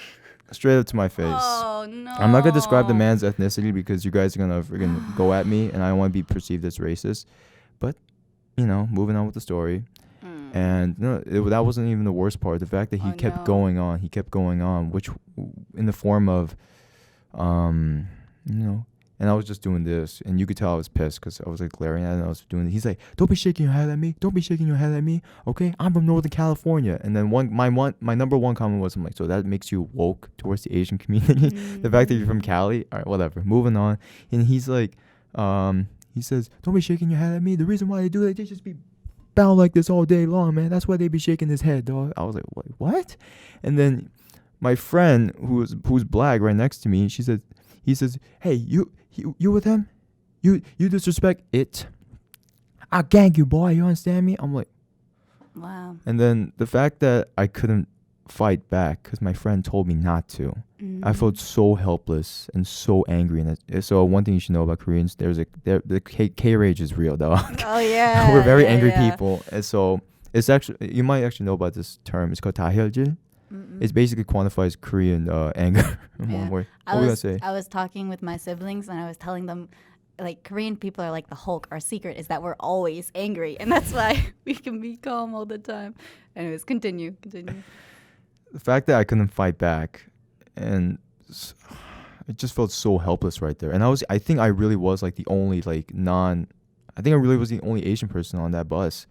straight up to my face. Oh, Oh no. I'm not gonna describe the man's ethnicity because you guys are gonna freaking go at me, and I don't want to be perceived as racist. But moving on with the story. And that wasn't even the worst part. The fact that he kept going on, which in the form of, and I was just doing this, and you could tell I was pissed because I was like glaring at him. I was doing it. He's like, "Don't be shaking your head at me. Don't be shaking your head at me. Okay, I'm from Northern California." And then my number one comment was, I'm like, "So that makes you woke towards the Asian community? The fact that you're from Cali? All right, whatever. Moving on." And he's like, he says, "Don't be shaking your head at me. The reason why they do it, they just be bound like this all day long, man. That's why they be shaking his head, dog." I was like, "Wait, what?" And then my friend who's black right next to me, he says, "Hey, you with him? You disrespect it. I'll gang you, boy. You understand me?" I'm like, wow. And then the fact that I couldn't fight back because my friend told me not to. I felt so helpless and so angry. And so one thing you should know about Koreans, the K rage is real, though. Oh yeah. We're very angry people. And so it's actually, you might actually know about this term. It's called 다혈질. It basically quantifies Korean anger in one word. What were you gonna say? I was talking with my siblings and I was telling them, like, Korean people are like the Hulk. Our secret is that we're always angry, and that's why we can be calm all the time. Anyways, continue. The fact that I couldn't fight back, and I just felt so helpless right there. And I think I really was like the only Asian person on that bus,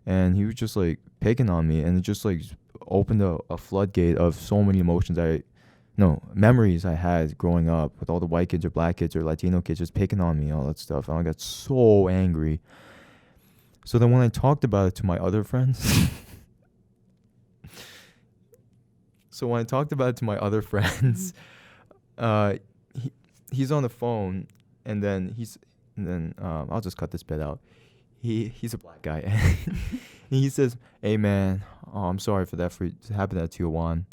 and he was just like picking on me, and it just like opened a floodgate of so many emotions memories I had growing up with all the white kids or black kids or Latino kids just picking on me, all that stuff. And I got so angry. So then when I talked about it to my other friends, he's on the phone, and then I'll just cut this bit out. He's a black guy, and he says, "Hey man, I'm sorry for that, to happen that to you, Juan.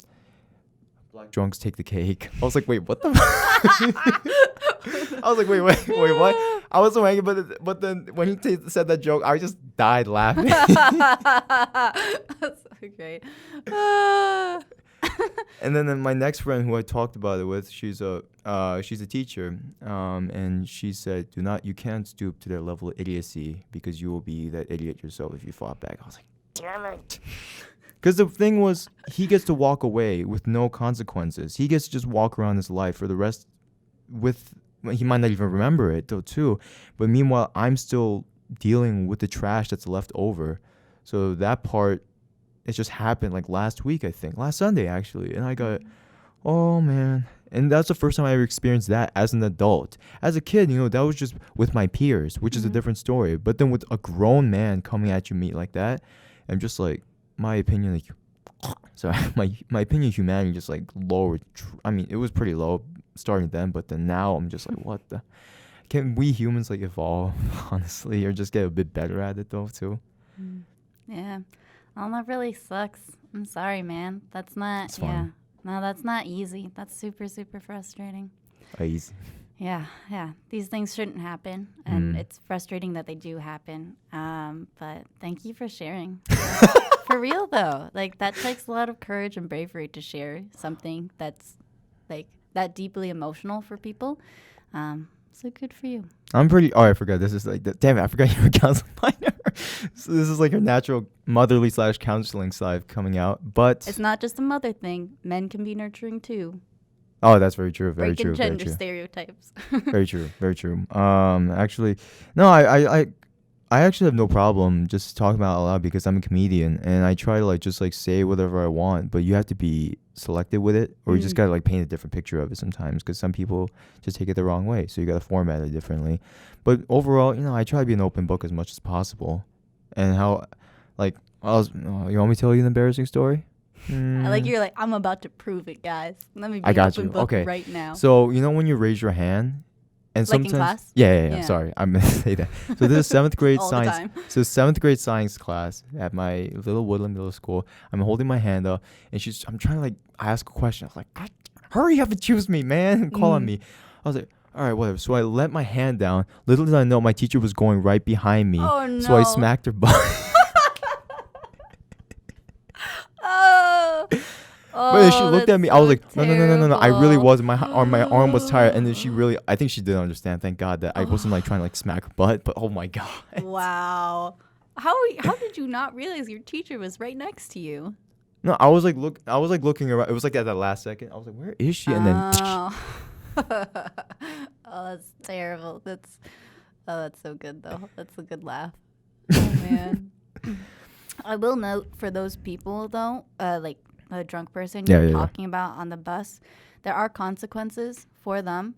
Black drunks take the cake." I was like, "Wait, what the?" I was like, wait, what? I was so angry, but then when he said that joke, I just died laughing. That's so great. And then my next friend who I talked about it with, she's a teacher, and she said, you can't stoop to their level of idiocy because you will be that idiot yourself if you fought back. I was like, damn it. Because the thing was, he gets to walk away with no consequences. He gets to just walk around his life for the rest he might not even remember it though too. But meanwhile, I'm still dealing with the trash that's left over. So that part, it just happened like last Sunday actually. And I got, oh man. And that's the first time I ever experienced that as an adult. As a kid, that was just with my peers, which is a different story. But then with a grown man coming at you like that, I'm just like, my opinion, my opinion of humanity just like lowered. I mean, it was pretty low starting then, but then now I'm just like, what the? Can we humans like evolve, honestly, or just get a bit better at it though too? Yeah. Well, that really sucks. I'm sorry, man. That's not. It's fine. No, that's not easy. That's super, super frustrating. Easy. Yeah. These things shouldn't happen, and it's frustrating that they do happen. But thank you for sharing. For real, though, like that takes a lot of courage and bravery to share something that's like that deeply emotional for people. So good for you. I'm pretty. Oh, I forgot. This is like. Damn it! I forgot you were a counseling minor. So this is like your natural motherly / counseling side coming out, but it's not just a mother thing. Men can be nurturing too. Oh, that's very true. Very Breaking true. gender very true. stereotypes. Very true. Very true. Actually, no. I actually have no problem just talking about it out loud because I'm a comedian and I try to just say whatever I want, but you have to be selective with it, or you just gotta paint a different picture of it sometimes because some people just take it the wrong way, so you gotta format it differently. But overall, I try to be an open book as much as possible. And how, you want me to tell you an embarrassing story? You're like, I'm about to prove it, guys. Let me be I got an open you. book Okay. right now. So when you raise your hand. And like sometimes, in class? Yeah. Sorry, I'm gonna say that. So this is 7th grade All the science. time. So 7th grade science class at my little Woodland Middle School. I'm holding my hand up, and I'm trying to ask a question. I was like, hurry up and choose me, man! Call on me. I was like, all right, whatever. So I let my hand down. Little did I know my teacher was going right behind me. Oh no! So I smacked her butt. But then she looked at me. I was like, no. I really terrible. was. My arm was tired, and then she really. I think she did understand. Thank God that I wasn't like trying to like smack her butt. But oh my God. Wow. How did you not realize your teacher was right next to you? No, I was like looking around. It was like at that last second. I was like, where is she? And then. Oh. Oh, that's terrible. That's so good though. That's a good laugh. Oh man. I will note for those people though, like a drunk person you're talking about on the bus, there are consequences for them.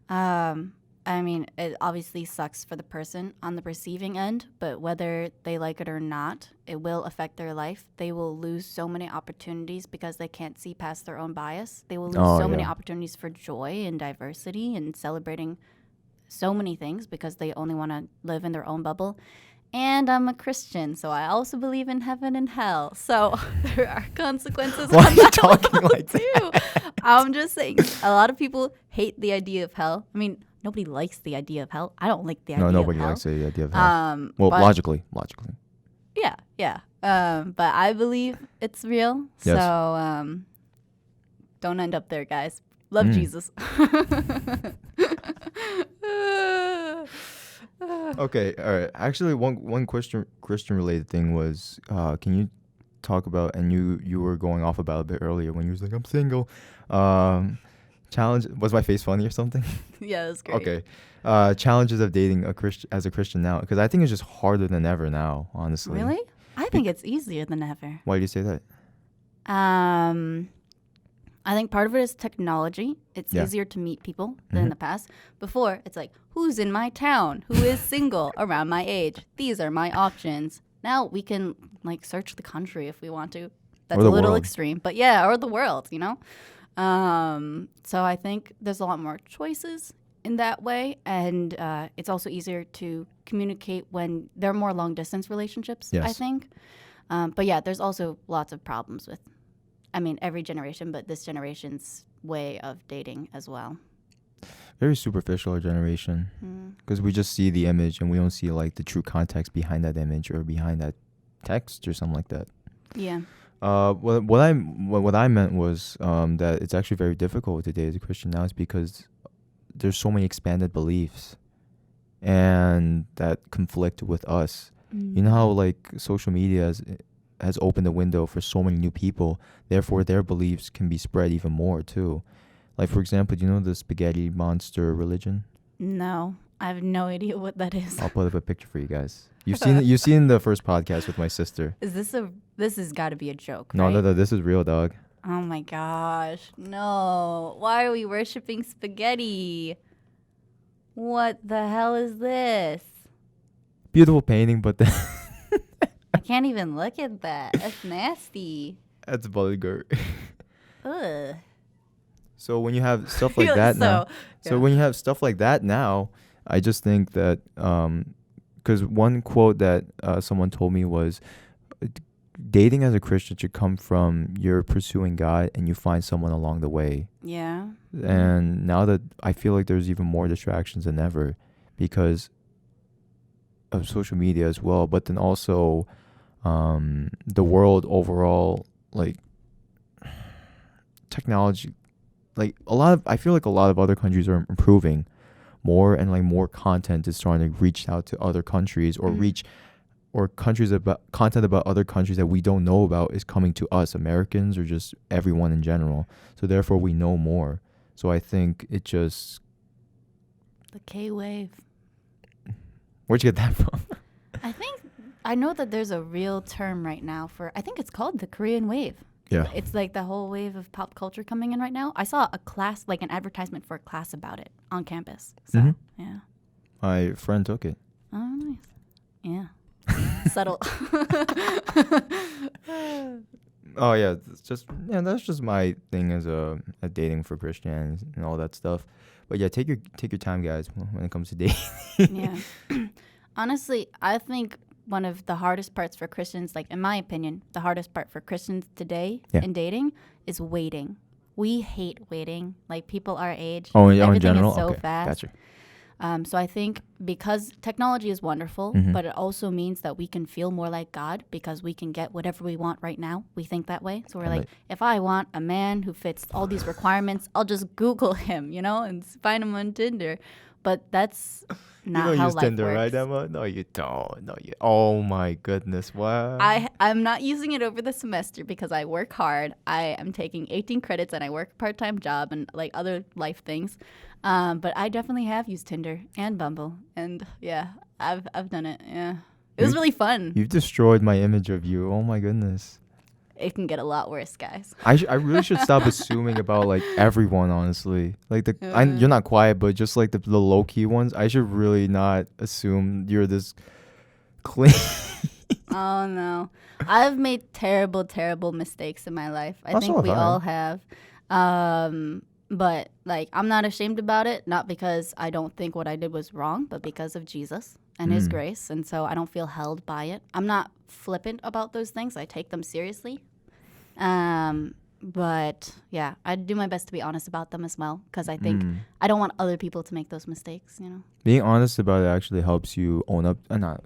I mean, it obviously sucks for the person on the receiving end, but whether they like it or not, it will affect their life. They will lose so many opportunities because they can't see past their own bias. They will lose so many opportunities for joy and diversity and celebrating so many things because they only want to live in their own bubble. And I'm a Christian, so I also believe in heaven and hell. So there are consequences. Why are you talking like too. that? I'm just saying, a lot of people hate the idea of hell. I mean, nobody likes the idea of hell. I don't like the idea of hell. No, nobody likes the idea of hell. Well, logically. Yeah. But I believe it's real. Yes. So don't end up there, guys. Love Jesus. Okay, all right. Actually, one Christian related thing was, can you talk about, and you were going off about a bit earlier when you was like, I'm single. Challenge, was my face funny or something? Yeah, it was great. Okay. Challenges of dating as a Christian now, because I think it's just harder than ever now, honestly. Really? I think it's easier than ever. Why do you say that? I think part of it is technology. It's easier to meet people than in the past. Before, it's like, who's in my town? Who is single around my age? These are my options. Now we can like search the country if we want to. That's a little extreme, but yeah, or the world, you know? So I think there's a lot more choices in that way. And it's also easier to communicate when there are more long distance relationships, I think. But yeah, there's also lots of problems with, I mean, every generation, but this generation's way of dating as well. Very superficial, our generation, because we just see the image and we don't see like the true context behind that image or behind that text or something like that. Yeah. What I meant was that it's actually very difficult to date as a Christian now is because there's so many expanded beliefs and that conflict with us. You know how like social media has opened the window for so many new people, therefore their beliefs can be spread even more too. Like, for example, do you know the spaghetti monster religion? No, I have no idea what that is. I'll put up a picture for you guys. You've seen the first podcast with my sister. This has got to be a joke, No, right? no, this is real, dog. Oh my gosh. No. Why are we worshiping spaghetti? What the hell is this? Beautiful painting, but then I can't even look at that. That's nasty. that's vulgar. Ugh. So when you have stuff like that when you have stuff like that now, I just think that because one quote that someone told me was, dating as a Christian should come from you're pursuing God and you find someone along the way. Yeah. And now that I feel like there's even more distractions than ever because of social media as well, but then also the world overall, like technology, like I feel like a lot of other countries are improving more and like more content is starting to reach out to other countries or content about other countries that we don't know about is coming to us, Americans, or just everyone in general. So therefore we know more. So I think it just... The K-wave. Where'd you get that from? I know that there's a real term right now for, I think it's called the Korean wave. Yeah. It's like the whole wave of pop culture coming in right now. I saw a class, like an advertisement for a class about it on campus. So, yeah. My friend took it. Oh, nice. Yeah. Subtle. Oh yeah, that's just my thing as a dating for Christians and all that stuff. But yeah, take your time, guys, when it comes to dating. Yeah. Honestly, I think one of the hardest parts for Christians, like in my opinion, the hardest part for Christians today in dating is waiting. We hate waiting. Like people our age. Oh, in everything general? is so Okay, fast. gotcha. So I think because technology is wonderful, but it also means that we can feel more like God because we can get whatever we want right now. We think that way. So we're like, if I want a man who fits all these requirements, I'll just Google him, and find him on Tinder. But that's not you how use life Tinder, works. right, Emma? No, you don't. No, you. Oh my goodness, what? I'm not using it over the semester because I work hard. I am taking 18 credits and I work a part-time job and like other life things. But I definitely have used Tinder and Bumble, and yeah, I've done it. Yeah, it was really fun. You've destroyed my image of you. Oh my goodness. It can get a lot worse, guys. I really should stop assuming about like everyone, honestly. Like you're not quiet, but just like the low key ones, I should really not assume you're this clean. Oh no, I've made terrible, terrible mistakes in my life. I Oh, think so we have I. all have. But like I'm not ashamed about it, not because I don't think what I did was wrong, but because of Jesus and his grace. And so I don't feel held by it. I'm not flippant about those things. I take them seriously. But yeah, I do my best to be honest about them as well because I think I don't want other people to make those mistakes, Being honest about it actually helps you own up and not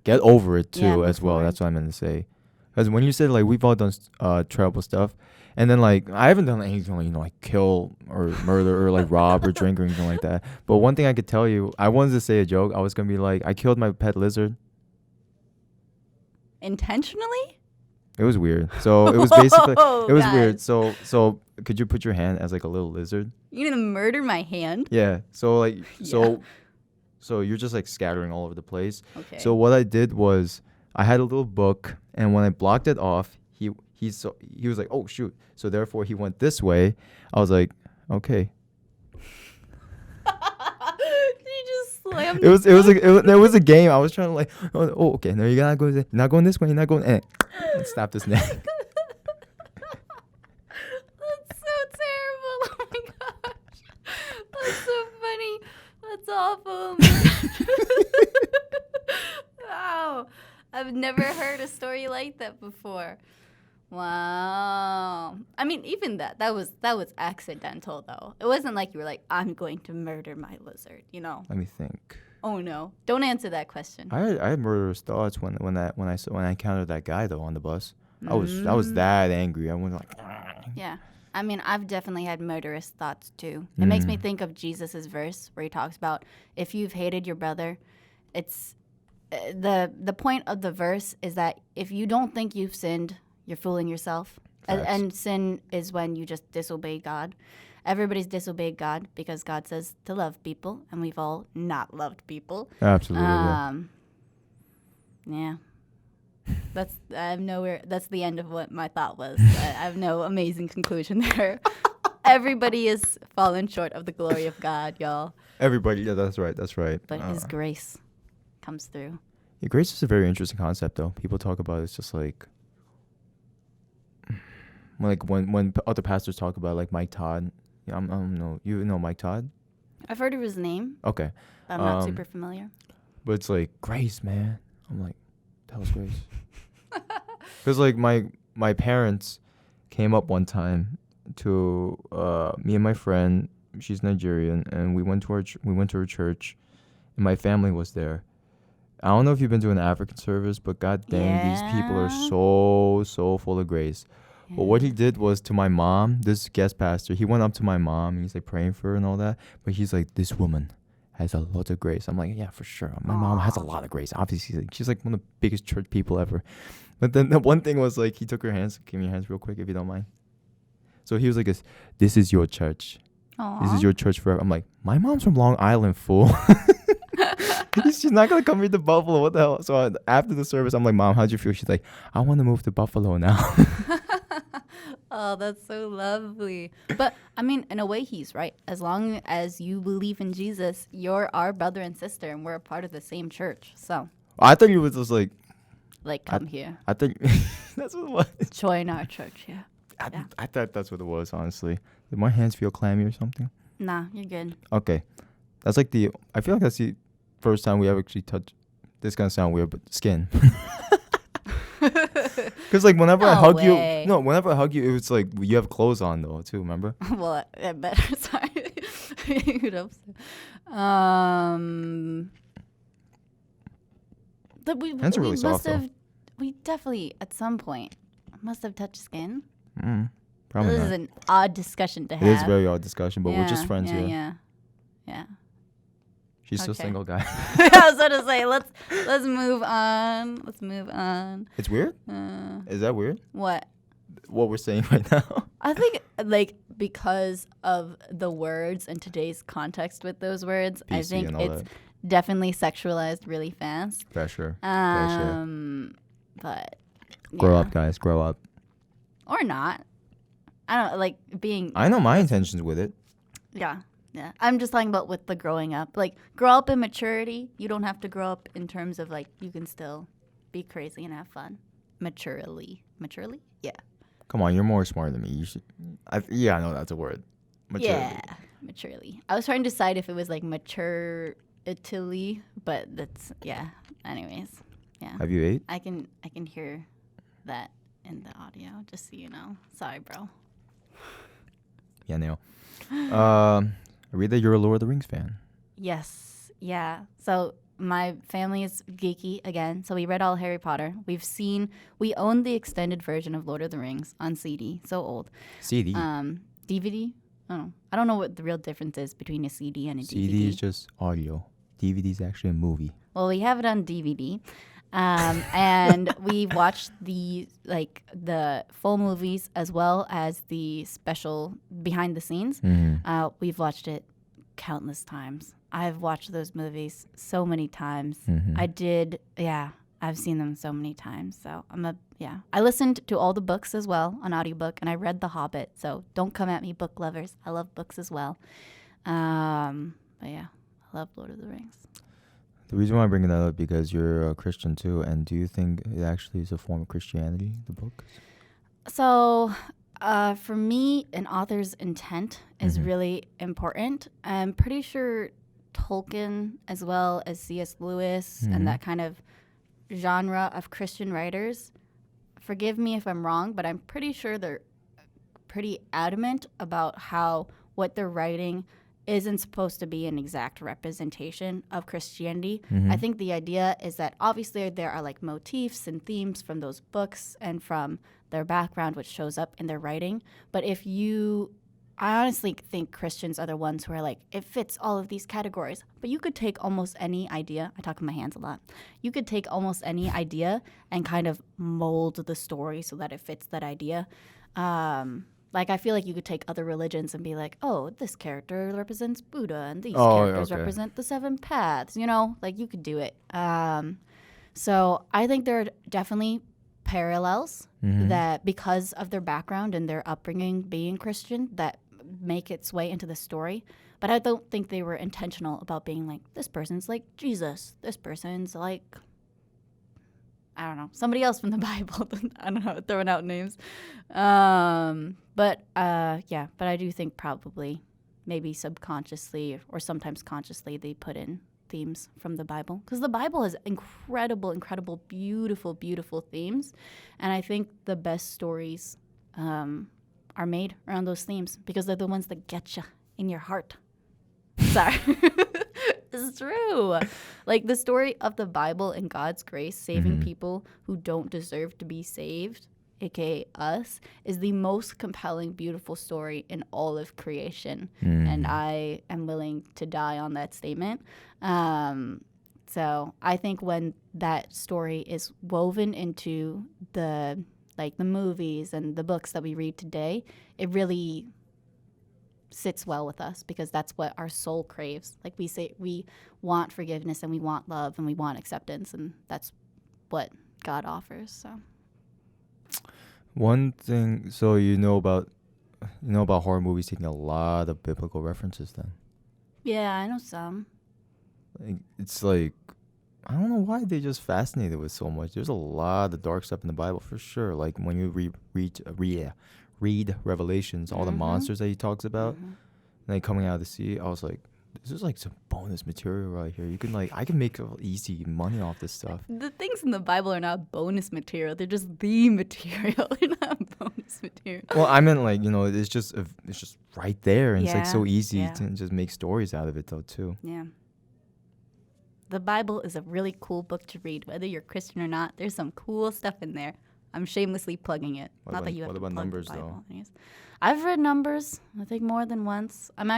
get over it too as well. forward. That's what I meant to say. Because when you said like we've all done terrible stuff, and then like I haven't done anything like kill or murder or like rob or drink or anything like that. But one thing I could tell you, I wanted to say a joke. I was gonna be like, I killed my pet lizard. Intentionally? It was weird. So it was basically it was guys. weird. So could you put your hand as like a little lizard? You're gonna murder my hand? Yeah. So like Yeah. so you're just like scattering all over the place. Okay. So what I did was I had a little book, and when I blocked it off, he was like, oh shoot. So therefore he went this way. I was like, okay. You just slammed It was a game. I was trying to like, oh okay. No, you gotta go. You're not going this way. You're not going. And snapped his neck. That's so terrible. Oh my gosh. That's so funny. That's awful. Wow. I've never heard a story like that before. Wow. I mean, even that was accidental though. It wasn't like you were like, I'm going to murder my lizard, Let me think. Oh no. Don't answer that question. I had murderous thoughts when I encountered that guy though on the bus. I was that angry. I was like, Yeah. I mean, I've definitely had murderous thoughts too. It makes me think of Jesus's verse where he talks about if you've hated your brother, it's the point of the verse is that if you don't think you've sinned, you're fooling yourself. And sin is when you just disobey God. Everybody's disobeyed God because God says to love people, and we've all not loved people. absolutely. Yeah. That's the end of what my thought was. I have no amazing conclusion there. Everybody is fallen short of the glory of God, y'all. Everybody, yeah, that's right. But his grace comes through. Yeah, grace is a very interesting concept, though. People talk about it, it's just like when other pastors talk about like Mike Todd. Yeah, I don't know. You know Mike Todd? I've heard of his name. Okay. But I'm not super familiar. But it's like grace, man. I'm like, that was grace. Because like my parents came up one time to me and my friend. She's Nigerian, and we went to her church, and my family was there. I don't know if you've been to an African service, but god dang, these people are so full of grace. Yeah. But what he did was to my mom, this guest pastor, he went up to my mom and he's like praying for her and all that. But he's like, this woman has a lot of grace. I'm like, yeah, for sure. My mom has a lot of grace. Obviously, she's like one of the biggest church people ever. But then the one thing was like, he took her hands. Give me your hands real quick if you don't mind. So he was like, this is your church. Aww. This is your church forever. I'm like, my mom's from Long Island, fool. She's not going to come here to Buffalo. What the hell? So after the service, I'm like, Mom, how'd you feel? She's like, I want to move to Buffalo now. Oh, that's so lovely. But, I mean, in a way, he's right. As long as you believe in Jesus, you're our brother and sister, and we're a part of the same church. So. I thought you were just like, come here. I thought that's what it was. Join our church, yeah. I thought that's what it was, honestly. Did my hands feel clammy or something? Nah, you're good. Okay. That's like I feel like that's the first time we ever actually touched, this is going to sound weird, but skin. Because like whenever I hug you, it was like you have clothes on though too, remember? Well, I better, sorry. You'd hope so. Hands are really we soft, must though. have. We definitely at some point must have touched skin. Probably This not. is an odd discussion to It have. is a very odd discussion, but we're just friends here. Yeah. She's still Okay. single, guy. I was gonna say let's move on. Let's move on. It's weird? Is that weird? What? What we're saying right now? I think like because of the words and today's context with those words, I PC think and all it's that. definitely sexualized really fast. Pressure. But Grow yeah. up, guys. Grow up. Or not. I don't like being. I know my intentions with it. Yeah. I'm just talking about with the growing up. Like grow up in maturity. You don't have to grow up in terms of like you can still be crazy and have fun. Maturely. Yeah. Come on, you're more smart than me. You should. I know that's a word. Maturity. Yeah. Maturely. I was trying to decide if it was like mature Italy, but that's Anyways, yeah. Have you ate? I can hear that in the audio. Just so you know. Sorry, bro. Yeah, Neil. I read that you're a Lord of the Rings fan. Yes. Yeah. So my family is geeky again. So we read all Harry Potter. We own the extended version of Lord of the Rings on CD. So old. CD. DVD. I don't know what the real difference is between a CD and a DVD. CD is just audio. DVD is actually a movie. Well, we have it on DVD. And we watched the full movies as well as the special behind the scenes. Mm-hmm. We've watched it countless times. I've watched those movies so many times. Mm-hmm. I've seen them so many times. So I listened to all the books as well on audiobook, and I read The Hobbit. So don't come at me, book lovers. I love books as well. I love Lord of the Rings. The reason why I'm bringing that up because you're a Christian too, and do you think it actually is a form of Christianity, the books? So, for me, an author's intent is really important. I'm pretty sure Tolkien, as well as C.S. Lewis, and that kind of genre of Christian writers, forgive me if I'm wrong, but I'm pretty sure they're pretty adamant about how what they're writing isn't supposed to be an exact representation of Christianity. I think the idea is that obviously there are like motifs and themes from those books and from their background which shows up in their writing. But I honestly think Christians are the ones who are like, it fits all of these categories. But you could take almost any idea. I talk with my hands a lot. You could take almost any idea and kind of mold the story so that it fits that idea. Like, I feel like you could take other religions and be like, oh, this character represents Buddha and these characters represent the 7 paths. You know, like you could do it. So I think there are definitely parallels that because of their background and their upbringing being Christian that make its way into the story. But I don't think they were intentional about being like, this person's like Jesus. This person's like, I don't know, somebody else from the Bible. I don't know, throwing out names. But I do think probably maybe subconsciously or sometimes consciously they put in themes from the Bible. Because the Bible has incredible, beautiful, beautiful themes. And I think the best stories are made around those themes because they're the ones that get you in your heart. Sorry. It's true. Like the story of the Bible and God's grace saving people who don't deserve to be saved, aka us, is the most compelling, beautiful story in all of creation. And I am willing to die on that statement. So I think when that story is woven into the movies and the books that we read today, it really sits well with us because that's what our soul craves. Like we say, we want forgiveness and we want love and we want acceptance, and that's what God offers. So one thing, so you know about horror movies taking a lot of biblical references then? Yeah, I know some. It's like, I don't know why they just fascinated with so much. There's a lot of dark stuff in the Bible for sure. Like when you read Revelations, all the monsters that he talks about, and they coming out of the sea, I was like, this is like some bonus material right here. You can like, I can make easy money off this stuff. The things in the Bible are not bonus material. They're just the material. They're not bonus material. Well, I meant like, it's just right there, and it's like Yeah, so easy yeah. to just make stories out of it though too. Yeah. The Bible is a really cool book to read, whether you're Christian or not. There's some cool stuff in there. I'm shamelessly plugging it. What Not about- that you have what to about plug Numbers, the Bible. though? Anyways. I've read Numbers, I think more than once. I'm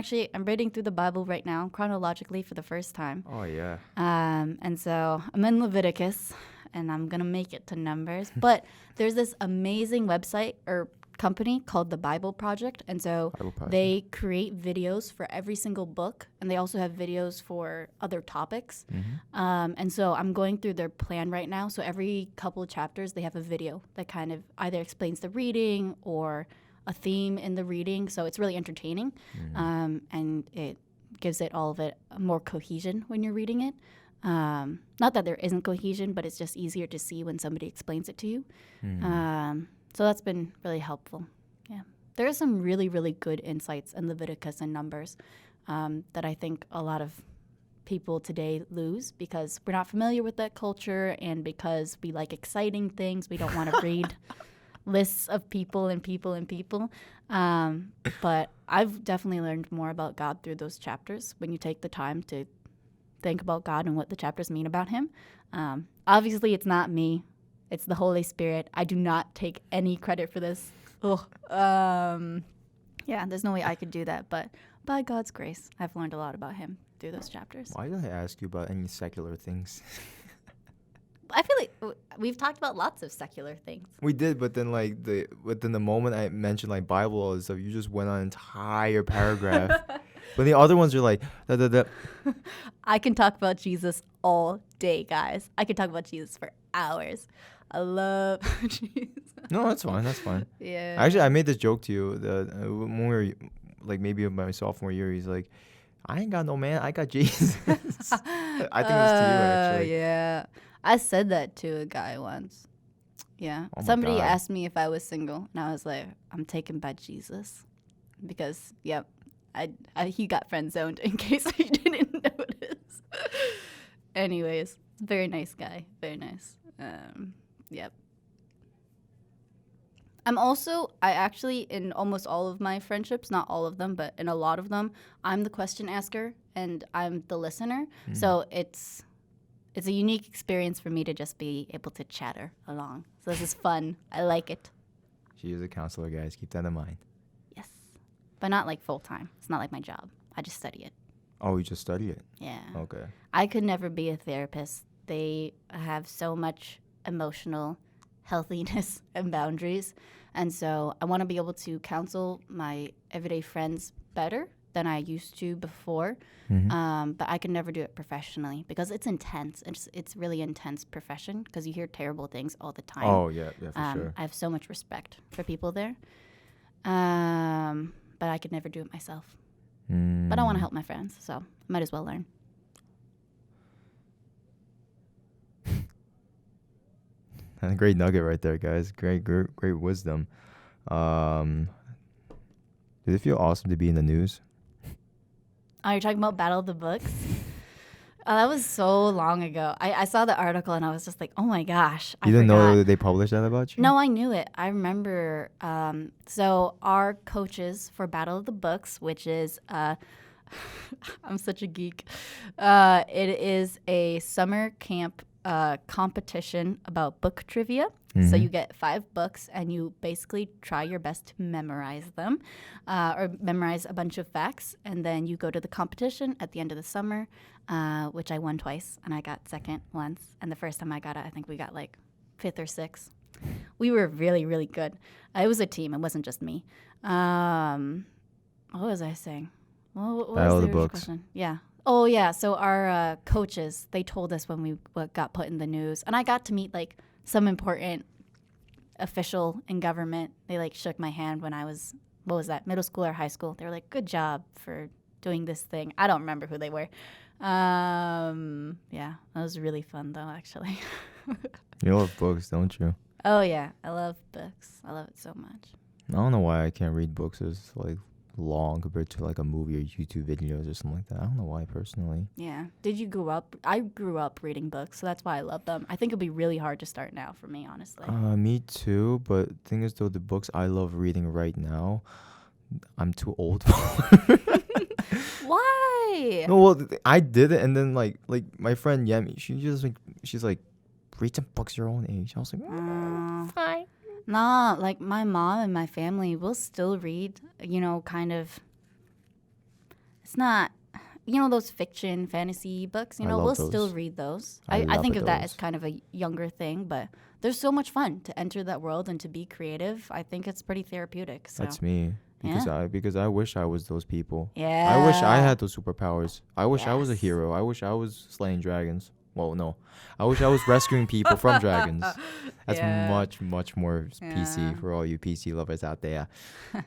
reading through the Bible right now, chronologically for the first time. Oh yeah. And so I'm in Leviticus, and I'm going to make it to Numbers. But there's this amazing website or company called the Bible Project. And so Bible Project. they create videos for every single book, and they also have videos for other topics. And so I'm going through their plan right now. So every couple of chapters, they have a video that kind of either explains the reading or a theme in the reading. So it's really entertaining, and it gives it all of it more cohesion when you're reading it. Not that there isn't cohesion, but it's just easier to see when somebody explains it to you. So that's been really helpful. Yeah. There are some really, really good insights in Leviticus and Numbers that I think a lot of people today lose because we're not familiar with that culture, and because we like exciting things. We don't want to read lists of people and people and people. But I've definitely learned more about God through those chapters when you take the time to think about God and what the chapters mean about him. Obviously, it's not me. It's the Holy Spirit. I do not take any credit for this. Yeah, there's no way I could do that. But by God's grace, I've learned a lot about him through those chapters. Why did I ask you about any secular things? I feel like we've talked about lots of secular things. We did, but then within the moment I mentioned like Bible all this stuff, you just went on an entire paragraph. But the other ones are like da, da, da. I can talk about Jesus all day, guys. I can talk about Jesus for hours. I love Jesus. No, that's fine. That's fine. Yeah. Actually, I made this joke to you that when we were like maybe in my sophomore year. He's like, I ain't got no man. I got Jesus. I think it was to you actually. Yeah. I said that to a guy once. Yeah. Oh my Somebody God. asked me if I was single, and I was like, I'm taken by Jesus. Because, yep, he got friend zoned in case I didn't notice. Anyways, very nice guy. Very nice. Yep. I actually, in almost all of my friendships, not all of them, but in a lot of them, I'm the question asker and I'm the listener. So it's a unique experience for me to just be able to chatter along. So this is fun. I like it. She is a counselor, guys. Keep that in mind. Yes. But not like full time. It's not like my job. I just study it. Oh, you just study it? Yeah. Okay. I could never be a therapist. They have so much emotional healthiness and boundaries. And so I want to be able to counsel my everyday friends better than I used to before. But I can never do it professionally because it's intense. It's really intense profession because you hear terrible things all the time. Oh, yeah, for sure. I have so much respect for people there. But I could never do it myself. But I want to help my friends, so might as well learn. A great nugget right there, guys. Great wisdom. Did it feel awesome to be in the news? Oh, you're talking about Battle of the Books? Oh, that was so long ago. I saw the article and I was just like, oh my gosh, I You didn't forgot. know that they published that about you? No, I knew it. I remember. So our coaches for Battle of the Books, which is, I'm such a geek. It is a summer camp competition about book trivia. So you get 5 books and you basically try your best to memorize them or memorize a bunch of facts. And then you go to the competition at the end of the summer, which I won twice and I got second once. And the first time I got it, I think we got like 5th or 6th. We were really, really good. It was a team. It wasn't just me. What was I saying? What Battle was of the original Books. question? Yeah. Oh, yeah. So our coaches, they told us when we got put in the news. And I got to meet, like, some important official in government. They, like, shook my hand when I was, what was that, middle school or high school. They were like, good job for doing this thing. I don't remember who they were. Yeah, that was really fun, though, actually. You love books, don't you? Oh, yeah. I love books. I love it so much. I don't know why I can't read books as like long compared to like a movie or YouTube videos or something like that. I don't know why personally. Yeah. Did you grow up? I grew up reading books, so that's why I love them. I think it'll be really hard to start now for me, honestly. Me too, but thing is though, the books I love reading right now, I'm too old for. Why? No, well, I did it, and then like my friend Yemi, she's like, read some books your own age. I was like, fine. Nah, like my mom and my family will still read, kind of. It's not, those fiction, fantasy books, I love we'll those. still read those. I I think love of that those. as kind of a younger thing, but they're so much fun to enter that world and to be creative. I think it's pretty therapeutic. So. That's me. Because I wish I was those people. Yeah. I wish I had those superpowers. I wish I was a Yes. hero. I wish I was slaying dragons. Well, no. I wish I was rescuing people from dragons. That's Yeah. much, much more Yeah. PC for all you PC lovers out there.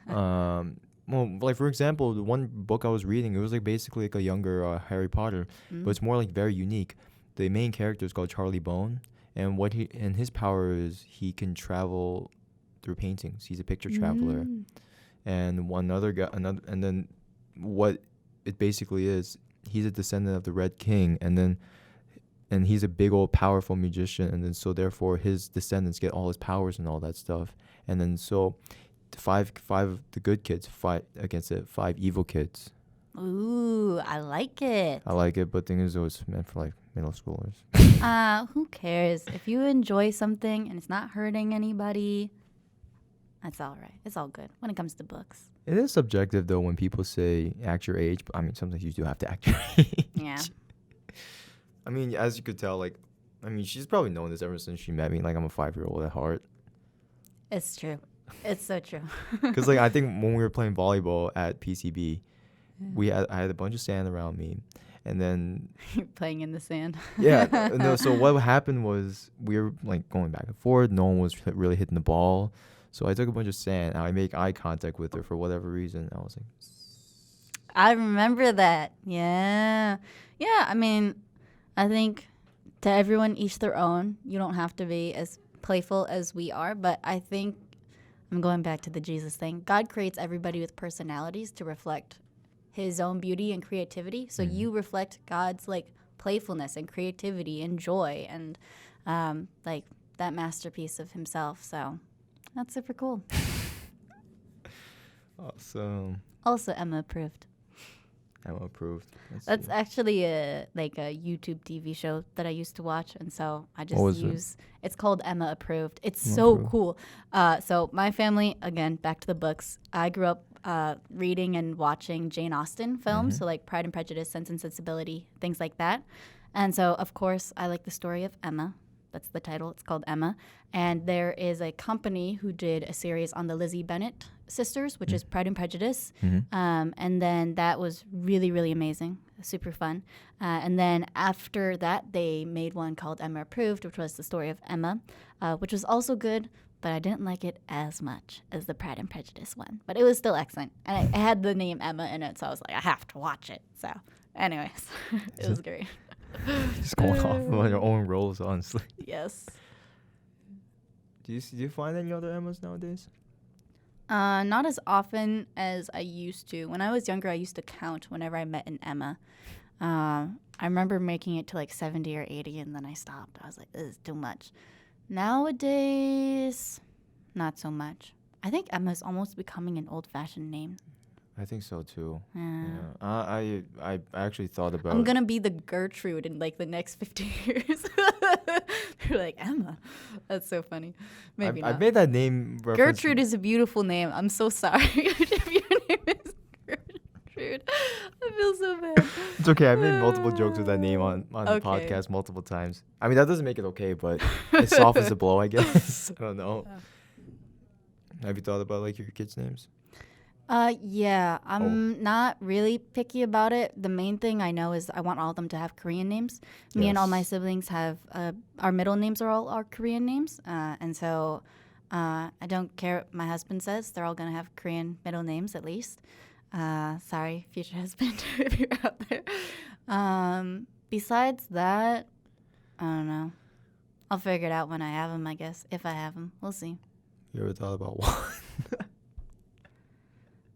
Well, like for example, the one book I was reading, it was like basically like a younger Harry Potter, but it's more like very unique. The main character is called Charlie Bone, and his power is he can travel through paintings. He's a picture traveler. And and then what it basically is, he's a descendant of the Red King, and he's a big old powerful magician, and then so therefore his descendants get all his powers and all that stuff, and then so five of the good kids fight against the 5 evil kids. Ooh, I like it. I like it, but thing is, though, it's meant for like middle schoolers. Who cares? If you enjoy something and it's not hurting anybody, that's all right. It's all good when it comes to books. It is subjective though when people say act your age, but I mean sometimes you do have to act your age. Yeah. I mean, as you could tell, she's probably known this ever since she met me. Like, I'm a 5-year-old at heart. It's true. It's so true. Because, like, I think when we were playing volleyball at PCB, I had a bunch of sand around me. And then... You're playing in the sand. Yeah. No, so what happened was we were, like, going back and forth. No one was really hitting the ball. So I took a bunch of sand, and I make eye contact with her for whatever reason. I was like... I remember that. Yeah. Yeah, I mean... I think to everyone, each their own. You don't have to be as playful as we are, but I think I'm going back to the Jesus thing. God creates everybody with personalities to reflect his own beauty and creativity. So you reflect God's like playfulness and creativity and joy and like that masterpiece of himself. So that's super cool. Awesome. Also Emma approved. I'm approved. That's actually a YouTube TV show that I used to watch, and so I just it's called Emma Approved. It's so cool. So my family, again, back to the books. I grew up reading and watching Jane Austen films, so like Pride and Prejudice, Sense and Sensibility, things like that. And so, of course, I like the story of Emma. That's the title. It's called Emma. And there is a company who did a series on the Lizzie Bennet sisters, which is Pride and Prejudice. And then that was really, really amazing. Super fun. And then after that, they made one called Emma Approved, which was the story of Emma, which was also good, but I didn't like it as much as the Pride and Prejudice one. But it was still excellent. And it had the name Emma in it, so I was like, I have to watch it. So anyways, it was great. Just going off on your own roles, honestly. Yes. Do you find any other Emmas nowadays? Not as often as I used to. When I was younger, I used to count whenever I met an Emma. I remember making it to like 70 or 80, and then I stopped. I was like, this is too much. Nowadays, not so much. I think Emma's almost becoming an old-fashioned name. I think so too. Yeah. I actually thought about. I'm gonna be the Gertrude in like the next 50 years. You're like Emma. That's so funny. Maybe not. I made that name reference. Gertrude is a beautiful name. I'm so sorry if your name is Gertrude. I feel so bad. It's okay. I made multiple jokes with that name on the Okay. podcast multiple times. I mean, that doesn't make it okay, but it softens the blow, I guess. I don't know. Have you thought about like your kids' names? Yeah, I'm not really picky about it. The main thing I know is I want all of them to have Korean names. Me and all my siblings have, our middle names are all our Korean names. And so I don't care what my husband says. They're all going to have Korean middle names at least. Sorry, future husband, if you're out there. Besides that, I don't know. I'll figure it out when I have them, I guess. If I have them. We'll see. You ever thought about one?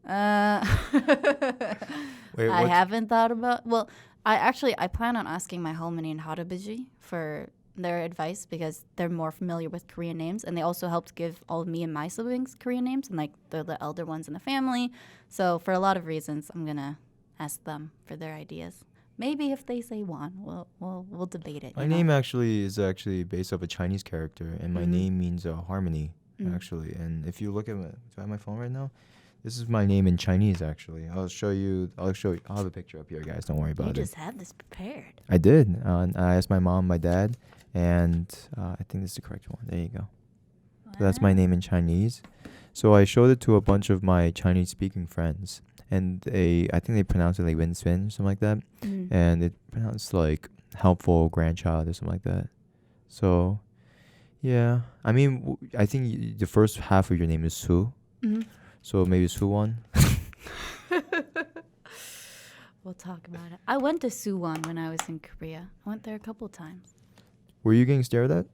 Wait, I what? haven't thought about. Well, I plan on asking my 할머니 and 할아버지 for their advice because they're more familiar with Korean names, and they also helped give all of me and my siblings Korean names, and like they're the elder ones in the family. So for a lot of reasons, I'm gonna ask them for their ideas. Maybe if they say one, we'll debate it. My name actually is actually based off a Chinese character, and my name means harmony, actually. And if you look at do I have my phone right now? This is my name in Chinese, actually. I'll show you. I'll have a picture up here, guys. Don't worry about it. You just have this prepared. I did. I asked my mom, my dad, and I think this is the correct one. There you go. So that's my name in Chinese. So I showed it to a bunch of my Chinese-speaking friends, and I think they pronounced it like Win Swin or something like that, and it pronounced like helpful grandchild or something like that. So, yeah. I mean, I think the first half of your name is Su, so maybe Suwon. We'll talk about it. I went to Suwon when I was in Korea. I went there a couple times. Were you getting stared at?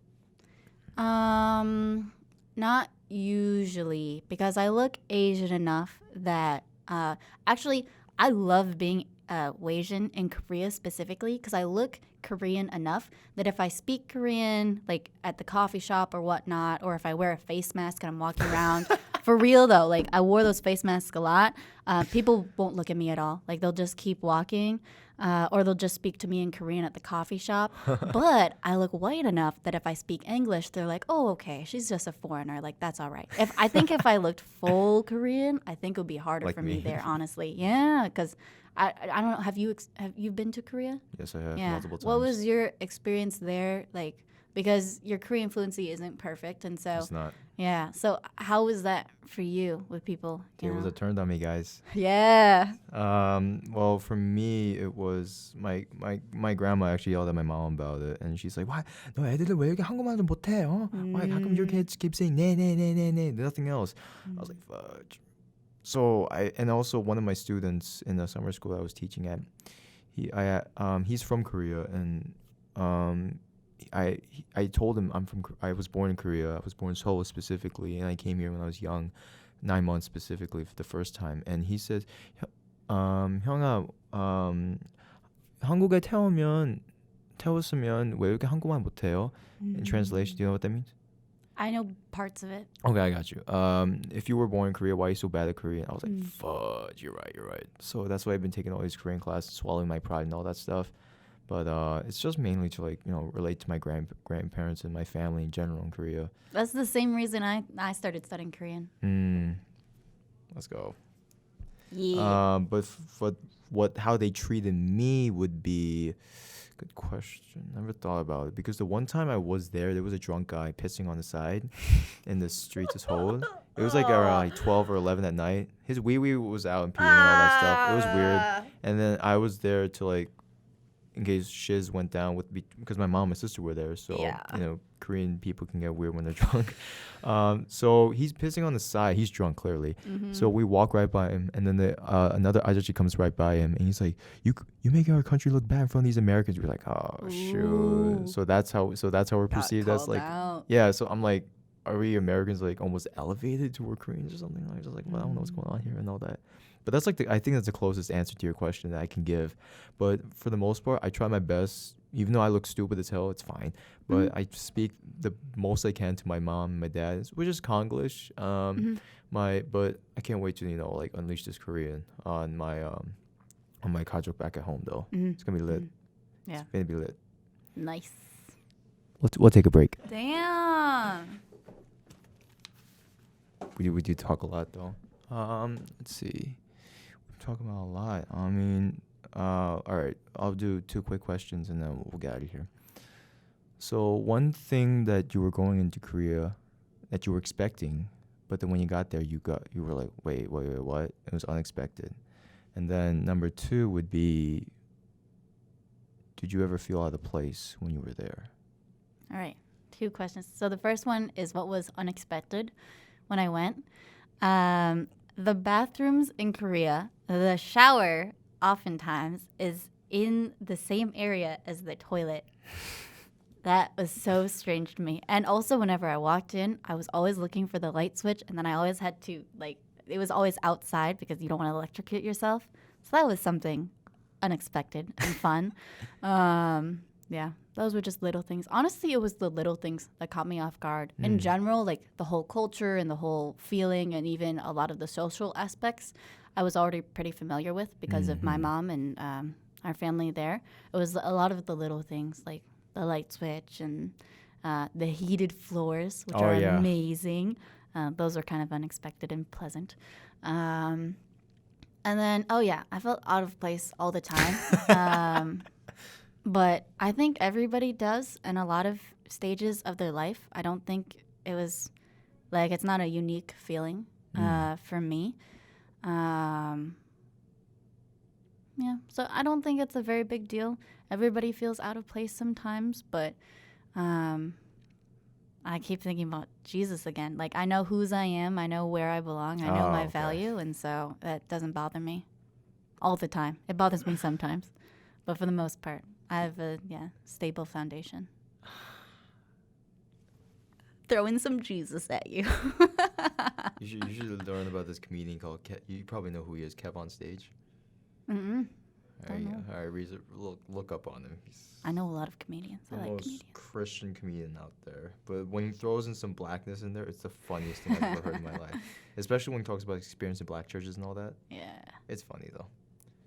Not usually, because I look Asian enough that actually I love being Asian in Korea specifically because I look Korean enough that if I speak Korean like at the coffee shop or whatnot, or if I wear a face mask and I'm walking around, for real though, like I wore those face masks a lot, people won't look at me at all. Like they'll just keep walking. Or they'll just speak to me in Korean at the coffee shop. But I look white enough that if I speak English, they're like, "Oh, okay, she's just a foreigner. Like that's all right." I think if I looked full Korean, I think it would be harder Like for me me. there, honestly. Yeah, because I don't know. Have you been to Korea? Yes, I have Yeah. multiple times. What was your experience there like? Because your Korean fluency isn't perfect, and so It's not. yeah. So how was that for you with people? It was a turn on me, guys. Yeah. Well, for me, it was my grandma actually yelled at my mom about it, and she's like, "Why? 너 애들은 왜 이렇게 한국말 좀 못해? Why? How come your kids keep saying 네, nothing else?" I was like, "Fudge." So and also one of my students in the summer school I was teaching at, he's from Korea, and I told him I was born in Korea. I was born in Seoul specifically, and I came here when I was young, 9 months specifically for the first time. And he says, 형아, 한국에 태웠으면 왜 이렇게 한국말 못해요? In translation, do you know what that means? I know parts of it. Okay, I got you. If you were born in Korea, why are you so bad at Korean? I was like, fudge, you're right. So that's why I've been taking all these Korean classes, swallowing my pride and all that stuff. But it's just mainly to relate to my grandparents and my family in general in Korea. That's the same reason I started studying Korean. Let's go. Yeah. But how they treated me would be good question. Never thought about it because the one time I was there was a drunk guy pissing on the side in the streets of Seoul. It was like around 12 or 11 at night. His wee wee was out and peeing and all that stuff. It was weird. And then I was there to in case shiz went down because my mom and my sister were there, so Korean people can get weird when they're drunk. So he's pissing on the side. He's drunk clearly. So we walk right by him, and then another ajachi comes right by him, and he's like, "You making our country look bad in front of these Americans." We're like, "Oh shoot!" So that's how we're perceived as out. yeah. So I'm like, are we Americans almost elevated to we're Koreans or something? Just well, I don't know what's going on here and all that. But that's I think that's the closest answer to your question that I can give. But for the most part, I try my best. Even though I look stupid as hell, it's fine. But I speak the most I can to my mom and my dad, which is Konglish. But I can't wait to unleash this Korean on my 가족 back at home though. It's gonna be lit. Yeah. It's gonna be lit. Nice. We'll take a break. Damn. We do talk a lot though. Let's see. We're talking about a lot. I mean, all right. I'll do 2 quick questions and then we'll get out of here. So one thing that you were going into Korea that you were expecting, but then when you got there, you were like, wait, what? It was unexpected. And then number 2 would be, did you ever feel out of place when you were there? All right. 2 questions. So the first one is what was unexpected when I went. The bathrooms in Korea, the shower oftentimes is in the same area as the toilet. That was so strange to me. And also whenever I walked in, I was always looking for the light switch, and then I always had to it was always outside because you don't want to electrocute yourself. So that was something unexpected and fun. Yeah, those were just little things. Honestly, it was the little things that caught me off guard. In general, like the whole culture and the whole feeling and even a lot of the social aspects, I was already pretty familiar with because of my mom and our family there. It was a lot of the little things like the light switch and the heated floors, which are amazing. Those are kind of unexpected and pleasant. And then, I felt out of place all the time. But I think everybody does in a lot of stages of their life. I don't think it was, like, it's not a unique feeling for me. Yeah, so I don't think it's a very big deal. Everybody feels out of place sometimes, but I keep thinking about Jesus again. Like, I know whose I am. I know where I belong. I know my value, and so that doesn't bother me all the time. It bothers me sometimes, but for the most part, I have a stable foundation. Throwing some Jesus at you. You should learn about this comedian called you probably know who he is, Kev on Stage. Mm-mm. All right, look up on him. I know a lot of comedians. I like most Christian comedian out there. But when he throws in some blackness in there, it's the funniest thing I've ever heard in my life. Especially when he talks about experience in black churches and all that. Yeah. It's funny, though.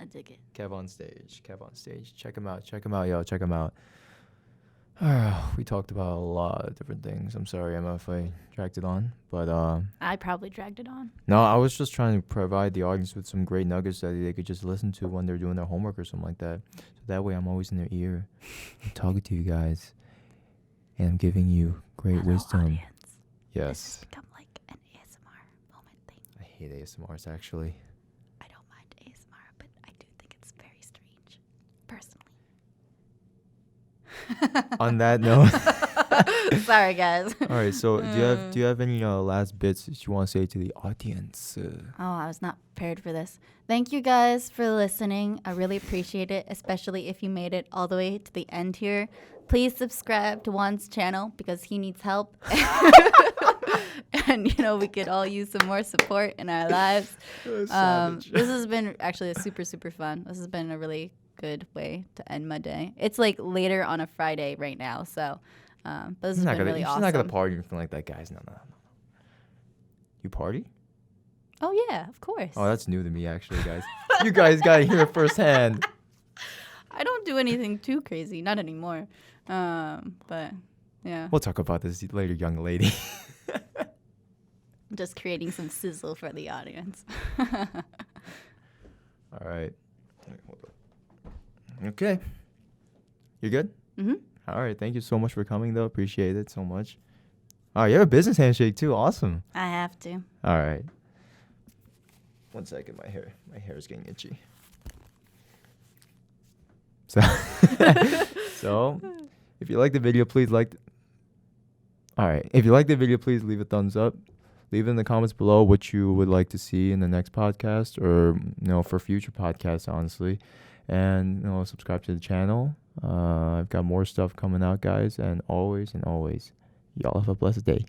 I dig it. Kev on Stage. Check him out, y'all. Check him out. We talked about a lot of different things. I'm sorry, Emma, if I dragged it on. But I probably dragged it on. No, I was just trying to provide the audience with some great nuggets that they could just listen to when they're doing their homework or something like that. So that way I'm always in their ear. I'm talking to you guys. And I'm giving you great wisdom. Audience. Yes. This has become like an ASMR moment thing. I hate ASMRs, actually. I don't mind ASMR, but I do think it's very strange, personally. On that note. Sorry, guys. All right, so do you have any last bits that you want to say to the audience? I was not prepared for this. Thank you guys for listening. I really appreciate it, especially if you made it all the way to the end here. Please subscribe to Juan's channel because he needs help. And, we could all use some more support in our lives. This has been actually a super, super fun. This has been a really good way to end my day. It's like later on a Friday right now, so but this has been really awesome. She's not gonna party or anything like that, guys. No. You party? Oh yeah, of course. Oh, that's new to me, actually, guys. You guys gotta hear it firsthand. I don't do anything too crazy, not anymore. But yeah. We'll talk about this later, young lady. I'm just creating some sizzle for the audience. All right. Hold on. Okay. You good? Mm-hmm. All right. Thank you so much for coming, though. Appreciate it so much. Oh, you have a business handshake, too. Awesome. I have to. All right. 1 second. My hair is getting itchy. So, if you like the video, please All right. If you like the video, please leave a thumbs up. Leave in the comments below what you would like to see in the next podcast or, for future podcasts, honestly. And, subscribe to the channel. I've got more stuff coming out, guys. And always, y'all have a blessed day.